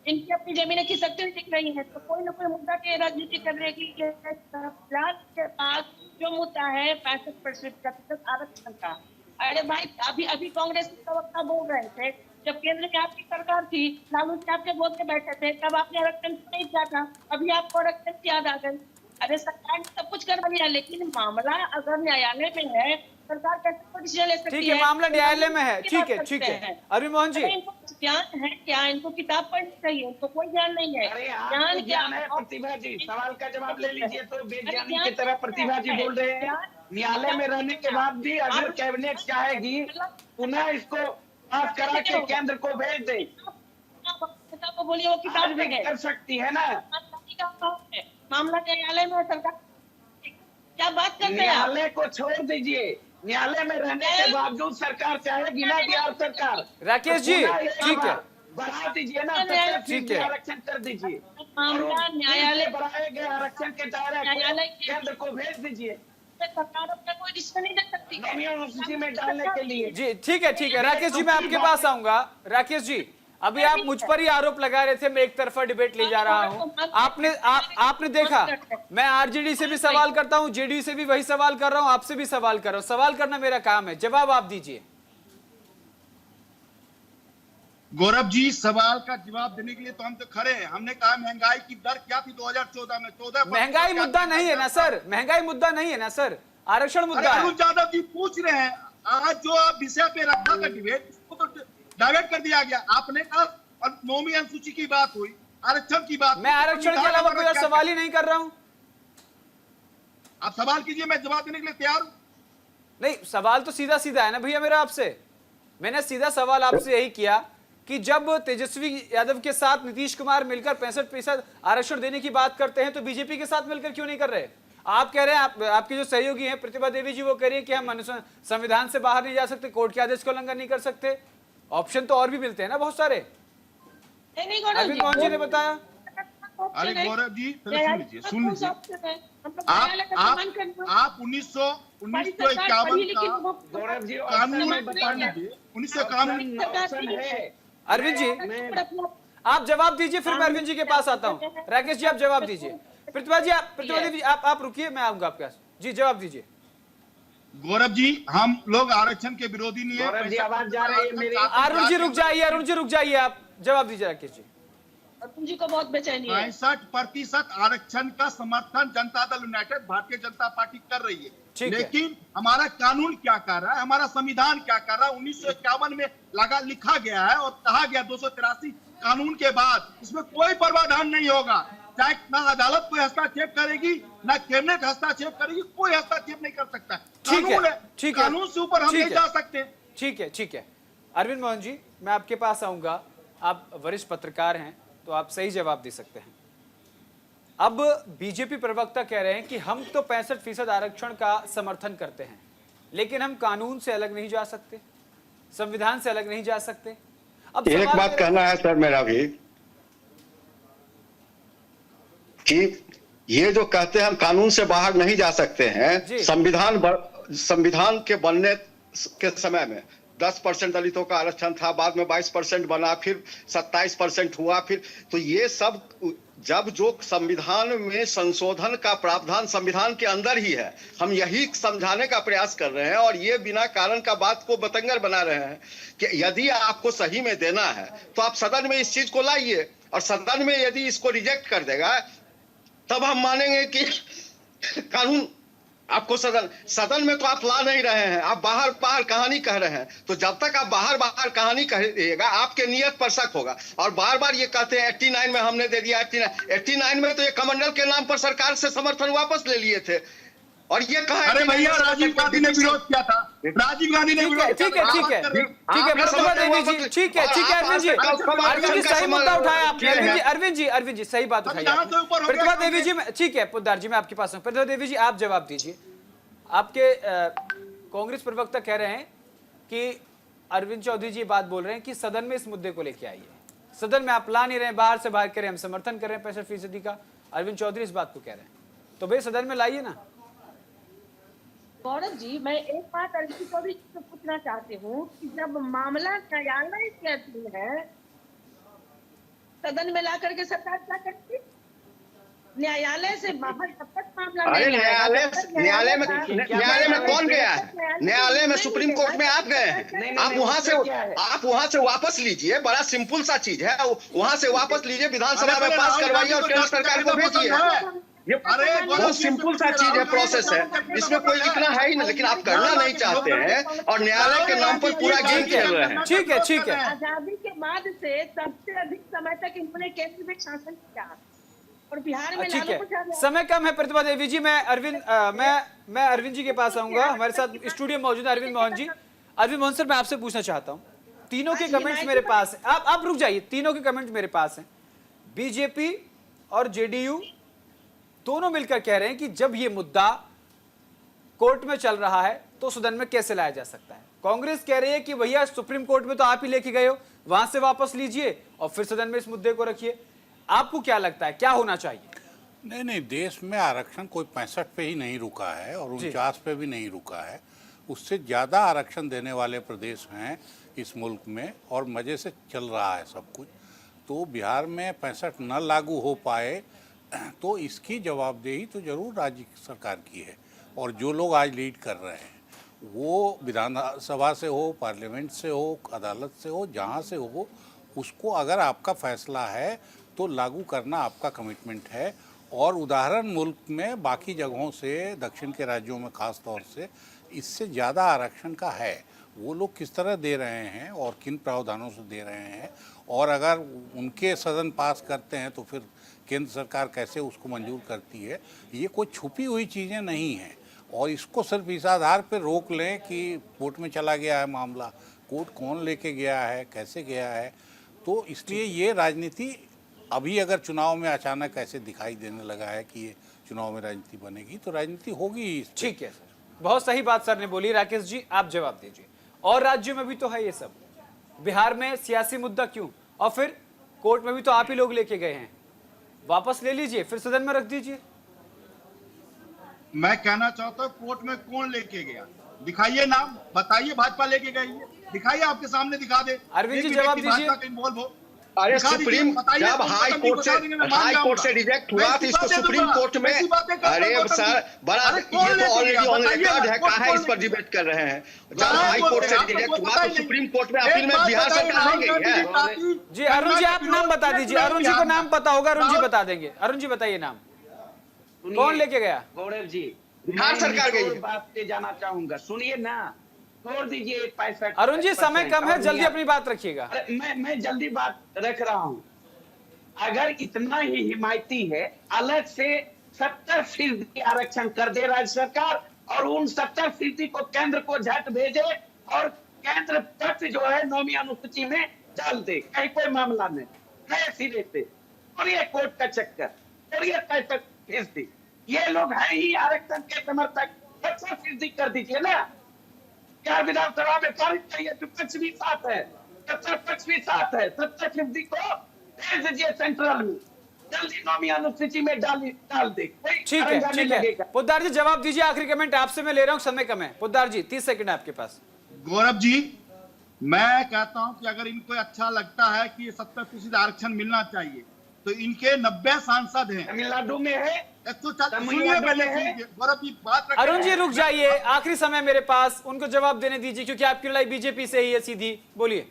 इनकी अपनी जमीनें खिसकती हुई दिख रही है। तो कोई ना कोई मुद्दा की राजनीति करने की के पास जो मुद्दा है 65% आरक्षण का। अरे भाई, अभी कांग्रेस के प्रवक्ता बोल रहे थे, जब केंद्र में आपकी सरकार थी, लालू जी आपके गोद में बैठे थे, तब आपने आरक्षण नहीं किया था, अभी आपको आरक्षण की याद आ गई। अरे सरकार ने सब कुछ करवा लिया, लेकिन मामला अगर न्यायालय में है, सरकार कैसे डिसीजन ले सकती है? ठीक है, मामला न्यायालय में है, ठीक है, ठीक है। अरविंद मोहन जी, इनको ज्ञान है क्या? इनको किताब पढ़नी चाहिए, उनको कोई ज्ञान नहीं है। अरे आपको ज्ञान है प्रतिभा जी, सवाल का जवाब ले लीजिए। तो वैज्ञानिक की तरह प्रतिभा जी बोल रहे हैं, न्यायालय में रहने के बाद भी अगर कैबिनेट चाहेगी पुनः इसको पास करा के केंद्र को भेज दे, को बोलिए वो किताब भी में कर सकती है ना। मामला न्यायालय में, सरकार क्या बात करते हैं? न्यायालय को छोड़ दीजिए, न्यायालय में रहने के बावजूद सरकार चाहेगी ना, बिहार सरकार। राकेश जी, ठीक है, बढ़ा दीजिए ना, ठीक है, आरक्षण कर दीजिए। मामला न्यायालय बढ़ाए गए आरक्षण के दायरे न्यायालय केंद्र को भेज दीजिए, सरकार अपना कोई डिसीजन नहीं ले सकती यूनिवर्सिटी में डालने के लिए। जी ठीक है, ठीक है। राकेश जी, मैं आपके पास आऊंगा। राकेश जी, अभी आप मुझ पर ही आरोप लगा रहे थे, मैं एक तरफा डिबेट ले जा रहा हूं। आपने देखा, मैं आरजेडी से भी सवाल करता हूं, जेडीयू से भी वही सवाल कर रहा हूं, आपसे भी सवाल कर रहा हूं। सवाल करना मेरा काम है, जवाब आप दीजिए। गौरव जी, सवाल का जवाब देने के लिए तो हम तो खड़े हैं। हमने कहा महंगाई की दर क्या थी 2014 में? 14। महंगाई मुद्दा नहीं है ना सर, महंगाई मुद्दा नहीं है ना सर, आरक्षण मुद्दा है। अरुण यादव जी पूछ रहे हैं, आज जो आप विषय पे रखा था डिबेट, उसको तो डाइवर्ट कर दिया गया। आपने कहा 9वीं अनुसूची की बात हुई, आरक्षण की बात। मैं आरक्षण के अलावा कोई और सवाल ही नहीं कर रहा हूं। आप सवाल कीजिए, मैं जवाब देने के लिए तैयार हूं। नहीं, सवाल तो सीधा सीधा है ना भैया मेरा आपसे। मैंने सीधा सवाल आपसे यही किया कि जब तेजस्वी यादव के साथ नीतीश कुमार मिलकर 65% आरक्षण देने की बात करते हैं, तो बीजेपी के साथ मिलकर क्यों नहीं कर रहे? आप कह रहे हैं, आपके जो सहयोगी हैं प्रतिभा देवी जी, वो कह रही है कि हम संविधान से बाहर नहीं जा सकते, कोर्ट के आदेश का उल्लंघन नहीं कर सकते। ऑप्शन तो और भी मिलते हैं ना बहुत सारे। अरविंद मोहन जी ने बताया। अरे गौरव जी, सुन लीजिए, सुन लीजिए। आप 1951 का कानून बता लीजिए, 1951। अरविंद जी, आप जवाब दीजिए, फिर मैं अरविंद जी के पास आता हूँ। राकेश जी, आप जवाब दीजिए। प्रतिभा देवी, आप रुकिए, मैं आऊंगा आपके पास। जी, जवाब दीजिए। गौरव जी, हम लोग आरक्षण के विरोधी नहीं है। आवाज जा रही है मेरी। अरुण जी रुक जाइए, अरुण जी रुक जाइए, आप जवाब दीजिए। राकेश जी, अरुण जी को बहुत बेचैनी है। 65% आरक्षण का समर्थन जनता दल यूनाइटेड भारतीय जनता पार्टी कर रही है, लेकिन हमारा कानून क्या कर रहा है, हमारा संविधान क्या कर रहा है? 1951 में लिखा गया है और कहा गया 283 कानून के बाद इसमें कोई प्रावधान नहीं होगा, चाहे ना अदालत कोई हस्तक्षेप करेगी, ना कैबिनेट हस्तक्षेप करेगी, कोई हस्तक्षेप नहीं कर सकता। ठीक है, ठीक है, कानून से ऊपर हम नहीं जा सकते। ठीक है, ठीक है। अरविंद मोहन जी, मैं आपके पास आऊंगा। आप वरिष्ठ पत्रकार हैं, तो आप सही जवाब दे सकते हैं। अब बीजेपी प्रवक्ता कह रहे हैं कि हम तो 65% आरक्षण का समर्थन करते हैं, लेकिन हम कानून से अलग नहीं जा सकते, संविधान से अलग नहीं जा सकते। अब एक बात कहना है सर मेरा भी, कि ये जो कहते हैं हम कानून से बाहर नहीं जा सकते हैं, संविधान के बनने के समय में 10% दलितों का आरक्षण था, बाद में 22% बना, फिर 27% हुआ, फिर तो ये सब जब जो संविधान में संशोधन का प्रावधान संविधान के अंदर ही है, हम यही समझाने का प्रयास कर रहे हैं और ये बिना कारण का बात को बतंगर बना रहे हैं कि यदि आपको सही में देना है तो आप सदन में इस चीज को लाइए, और सदन में यदि इसको रिजेक्ट कर देगा तब हम मानेंगे कि कानून आपको सदन में तो आप ला नहीं रहे हैं, आप बाहर बाहर कहानी कह रहे हैं। तो जब तक आप बाहर बाहर कहानी कहिएगा, आपके नियत पर शक होगा। और बार बार ये कहते हैं 89 में हमने दे दिया, 89 में तो ये कमंडल के नाम पर सरकार से समर्थन वापस ले लिए थे, और ये कहा अरे भैया राजीव गांधी ने विरोध किया था, राजीव गांधी ने विरोध किया। ठीक है, ठीक है, ठीक है, प्रतिभा देवी जी, ठीक है, ठीक है। अरविंद जी, अरविंद जी सही मुद्दा उठाया आपने। अरविंद जी सही बात उठाई। प्रतिभा देवी जी, ठीक है पोद्दार जी, मैं आपके पास हूं। प्रतिभा देवी जी, आप जवाब दीजिए। आपके कांग्रेस प्रवक्ता कह रहे हैं कि अरविंद चौधरी जी बात बोल रहे हैं कि सदन में इस मुद्दे को लेके आइए, सदन में आप ला नहीं रहे हैं, बाहर से बाहर करें, हम समर्थन कर रहे हैं 65% का। अरविंद चौधरी इस बात को कह रहे हैं, तो भाई सदन में लाइए ना। गौरव जी, मैं एक बात अरविंद चौधरी से पूछना चाहती हूँ कि जब मामला न्यायालय के अधीन है, सदन में ला करके सरकार क्या करती? न्यायालय से बाहर जब तक मामला अरे न्यायालय में कौन गया है? न्यायालय में सुप्रीम कोर्ट में आप गए हैं, आप वहां से वापस लीजिए, बड़ा सिंपल सा चीज है, वहां से वापस लीजिए, विधानसभा में पास करवाइए और केंद्र सरकार को भेजिए। ये बहुत सिंपल सा चीज है, प्रोसेस है, इसमें कोई लिखना है ही नहीं, लेकिन आप करना नहीं चाहते हैं और न्यायालय के नाम पर पूरा गेम खेल रहे हैं। ठीक है। आजादी के बाद से सबसे अधिक समय तक इन्होंने केंद्र में शासन किया और बिहार में ठीक है, समय कम है। प्रतिभा देवी जी, मैं अरविंद जी के पास आऊंगा। हमारे साथ स्टूडियो मौजूद है अरविंद मोहन जी। अरविंद मोहन सर, मैं आपसे पूछना चाहता हूँ, तीनों के कमेंट्स मेरे पास हैं। आप रुक जाइए, तीनों के कमेंट मेरे पास हैं। बीजेपी और जेडीयू दोनों मिलकर कह रहे हैं कि जब ये मुद्दा कोर्ट में चल रहा है तो सदन में कैसे लाया जा सकता है। कांग्रेस कह रही है कि भैया सुप्रीम कोर्ट में तो आप ही लेके गए हो, वहां से वापस लीजिए और फिर सदन में इस मुद्दे को रखिए। आपको क्या लगता है, क्या होना चाहिए? नहीं, देश में आरक्षण कोई 65 पे ही नहीं रुका है और 49 पे भी नहीं रुका है। उससे ज़्यादा आरक्षण देने वाले प्रदेश हैं इस मुल्क में और मज़े से चल रहा है सब कुछ। तो बिहार में 65 न लागू हो पाए तो इसकी जवाबदेही तो जरूर राज्य सरकार की है। और जो लोग आज लीड कर रहे हैं वो विधानसभा से हो, पार्लियामेंट से हो, अदालत से हो, जहाँ से हो, उसको अगर आपका फैसला है तो लागू करना आपका कमिटमेंट है। और उदाहरण मुल्क में बाकी जगहों से, दक्षिण के राज्यों में ख़ास तौर से इससे ज़्यादा आरक्षण का है। वो लोग किस तरह दे रहे हैं और किन प्रावधानों से दे रहे हैं, और अगर उनके सदन पास करते हैं तो फिर केंद्र सरकार कैसे उसको मंजूर करती है, ये कोई छुपी हुई चीज़ें नहीं हैं। और इसको सिर्फ इस आधार पर रोक लें कि कोर्ट में चला गया है मामला, कोर्ट कौन लेके गया है, कैसे गया है, तो इसलिए ये राजनीति अभी अगर चुनाव में अचानक ऐसे दिखाई देने लगा है कि ये चुनाव में राजनीति बनेगी तो राजनीति होगी ही। ठीक है सर, बहुत सही बात सर ने बोली। राकेश जी, आप जवाब दीजिए। और राज्यों में भी तो है ये सब, बिहार में सियासी मुद्दा क्यों, और फिर कोर्ट में भी तो आप ही लोग लेके गए हैं, वापस ले लीजिए, फिर सदन में रख दीजिए। मैं कहना चाहता हूँ, कोर्ट में कौन लेके गया, दिखाइए नाम, बताइए भाजपा लेके गई है, दिखाइए, आपके सामने दिखा दे। अरविंद जी जवाब दीजिए। अरे सुप्रीम, जब हाई कोर्ट से रिजेक्ट हुआ तो इसको सुप्रीम कोर्ट में, अरे सर बड़ा, ये तो ऑलरेडी ऑन रिकॉर्ड है, कहाँ है इस पर डिबेट कर रहे हैं। जब हाई कोर्ट से रिजेक्ट हुआ तो सुप्रीम कोर्ट में अपील में बिहार सरकार नहीं गई है। जी अरुण जी, आप नाम बता दीजिए, अरुण जी को नाम पता होगा, अरुण जी बता देंगे। अरुण जी बताइए नाम, कौन लेके गया? गौरव जी, बिहार सरकार गई। बात पे जाना चाहूंगा, सुनिए ना, छोड़ दीजिए 65। अरुण जी समय कम है, जल्दी अपनी बात रखिएगा। मैं जल्दी बात रख रहा हूँ। अगर इतना ही हिमायती है, अलग से 70% आरक्षण कर दे राज्य सरकार और उन 70% को केंद्र को झट भेजे और केंद्र तक जो है 9वीं अनुसूची में डाल दे, कहीं कोई मामला नहीं, नए सिरे से। और ये कोर्ट का चक्कर, और ये 65%, ये लोग हैं ही आरक्षण के समर्थक, 70% कर दीजिए ना। बिहार विधानसभा में पारित चाहिए, विपक्ष भी साथ है, पक्ष भी साथ है, 70% को भेज दीजिए सेंट्रल में, जल्दी 9वीं अनुसूची में डाल दे। ठीक है। पोद्दार जी जवाब दीजिए, आखिरी कमेंट आपसे मैं ले रहा हूँ, समय कम है। पोद्दार जी 30 सेकंड आपके पास। गौरव जी, मैं कहता हूं कि अगर इनको अच्छा लगता है कि 70% आरक्षण मिलना चाहिए तो इनके 90 सांसद हैं, तमिलनाडु में है, अरुण जी रुक जाइए, आखिरी समय मेरे पास, उनको जवाब देने दीजिए क्योंकि आपकी लड़ाई बीजेपी से ही है सीधी। बोलिए।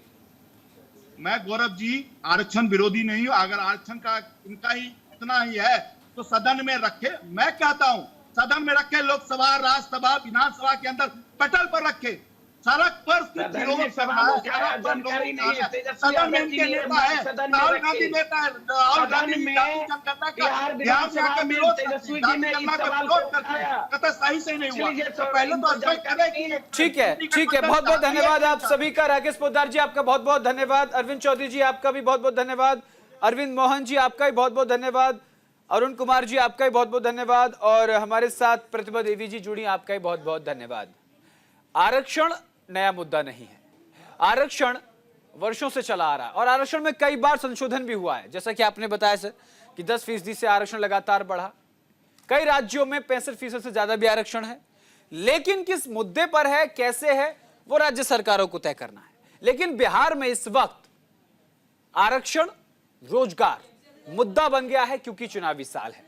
मैं गौरव जी आरक्षण विरोधी नहीं हूं, अगर आरक्षण का इनका ही इतना ही है तो सदन में रखे। मैं कहता हूं सदन में रखे, लोकसभा, राज्यसभा, विधानसभा के अंदर पटल पर रखे, सड़क पर जानकारी नहीं है, सदन में इनके नेता है, राहुल गांधी नेता है, राहुल गांधी सही से नहीं हुआ, तो पहले तो ठीक है, बहुत बहुत धन्यवाद आप सभी का। राकेश पोद्दार जी आपका बहुत बहुत धन्यवाद, अरविंद चौधरी जी आपका भी बहुत बहुत धन्यवाद, अरविंद मोहन जी आपका भी बहुत बहुत धन्यवाद, अरुण कुमार जी आपका भी बहुत बहुत धन्यवाद, और हमारे साथ प्रतिभा देवी जी जुड़ी, आपका भी बहुत बहुत धन्यवाद। आरक्षण नया मुद्दा नहीं है, आरक्षण वर्षों से चला आ रहा है और आरक्षण में कई बार संशोधन भी हुआ है, जैसा कि आपने बताया सर कि 10% से आरक्षण लगातार बढ़ा, कई राज्यों में 65% से ज्यादा भी आरक्षण है। लेकिन किस मुद्दे पर है, कैसे है, वो राज्य सरकारों को तय करना है। लेकिन बिहार में इस वक्त आरक्षण रोजगार मुद्दा बन गया है क्योंकि चुनावी साल है।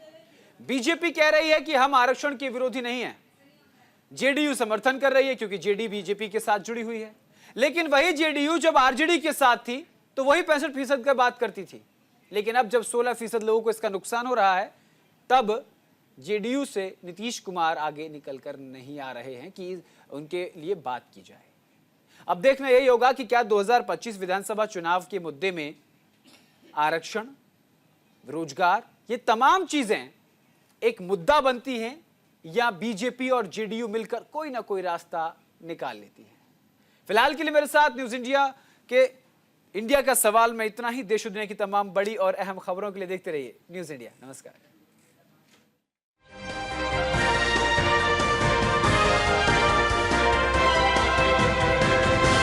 बीजेपी कह रही है कि हम आरक्षण के विरोधी नहीं है, जेडीयू समर्थन कर रही है क्योंकि जेडी बीजेपी के साथ जुड़ी हुई है। लेकिन वही जेडीयू जब आरजेडी के साथ थी तो वही 65% का बात करती थी, लेकिन अब जब 16% लोगों को इसका नुकसान हो रहा है तब जेडीयू से नीतीश कुमार आगे निकलकर नहीं आ रहे हैं कि उनके लिए बात की जाए। अब देखना यही होगा कि क्या 2025 विधानसभा चुनाव के मुद्दे में आरक्षण, रोजगार, ये तमाम चीजें एक मुद्दा बनती हैं या बीजेपी और जेडीयू मिलकर कोई ना कोई रास्ता निकाल लेती है। फिलहाल के लिए मेरे साथ न्यूज इंडिया के इंडिया का सवाल में इतना ही। देश और दुनिया की तमाम बड़ी और अहम खबरों के लिए देखते रहिए न्यूज इंडिया। नमस्कार।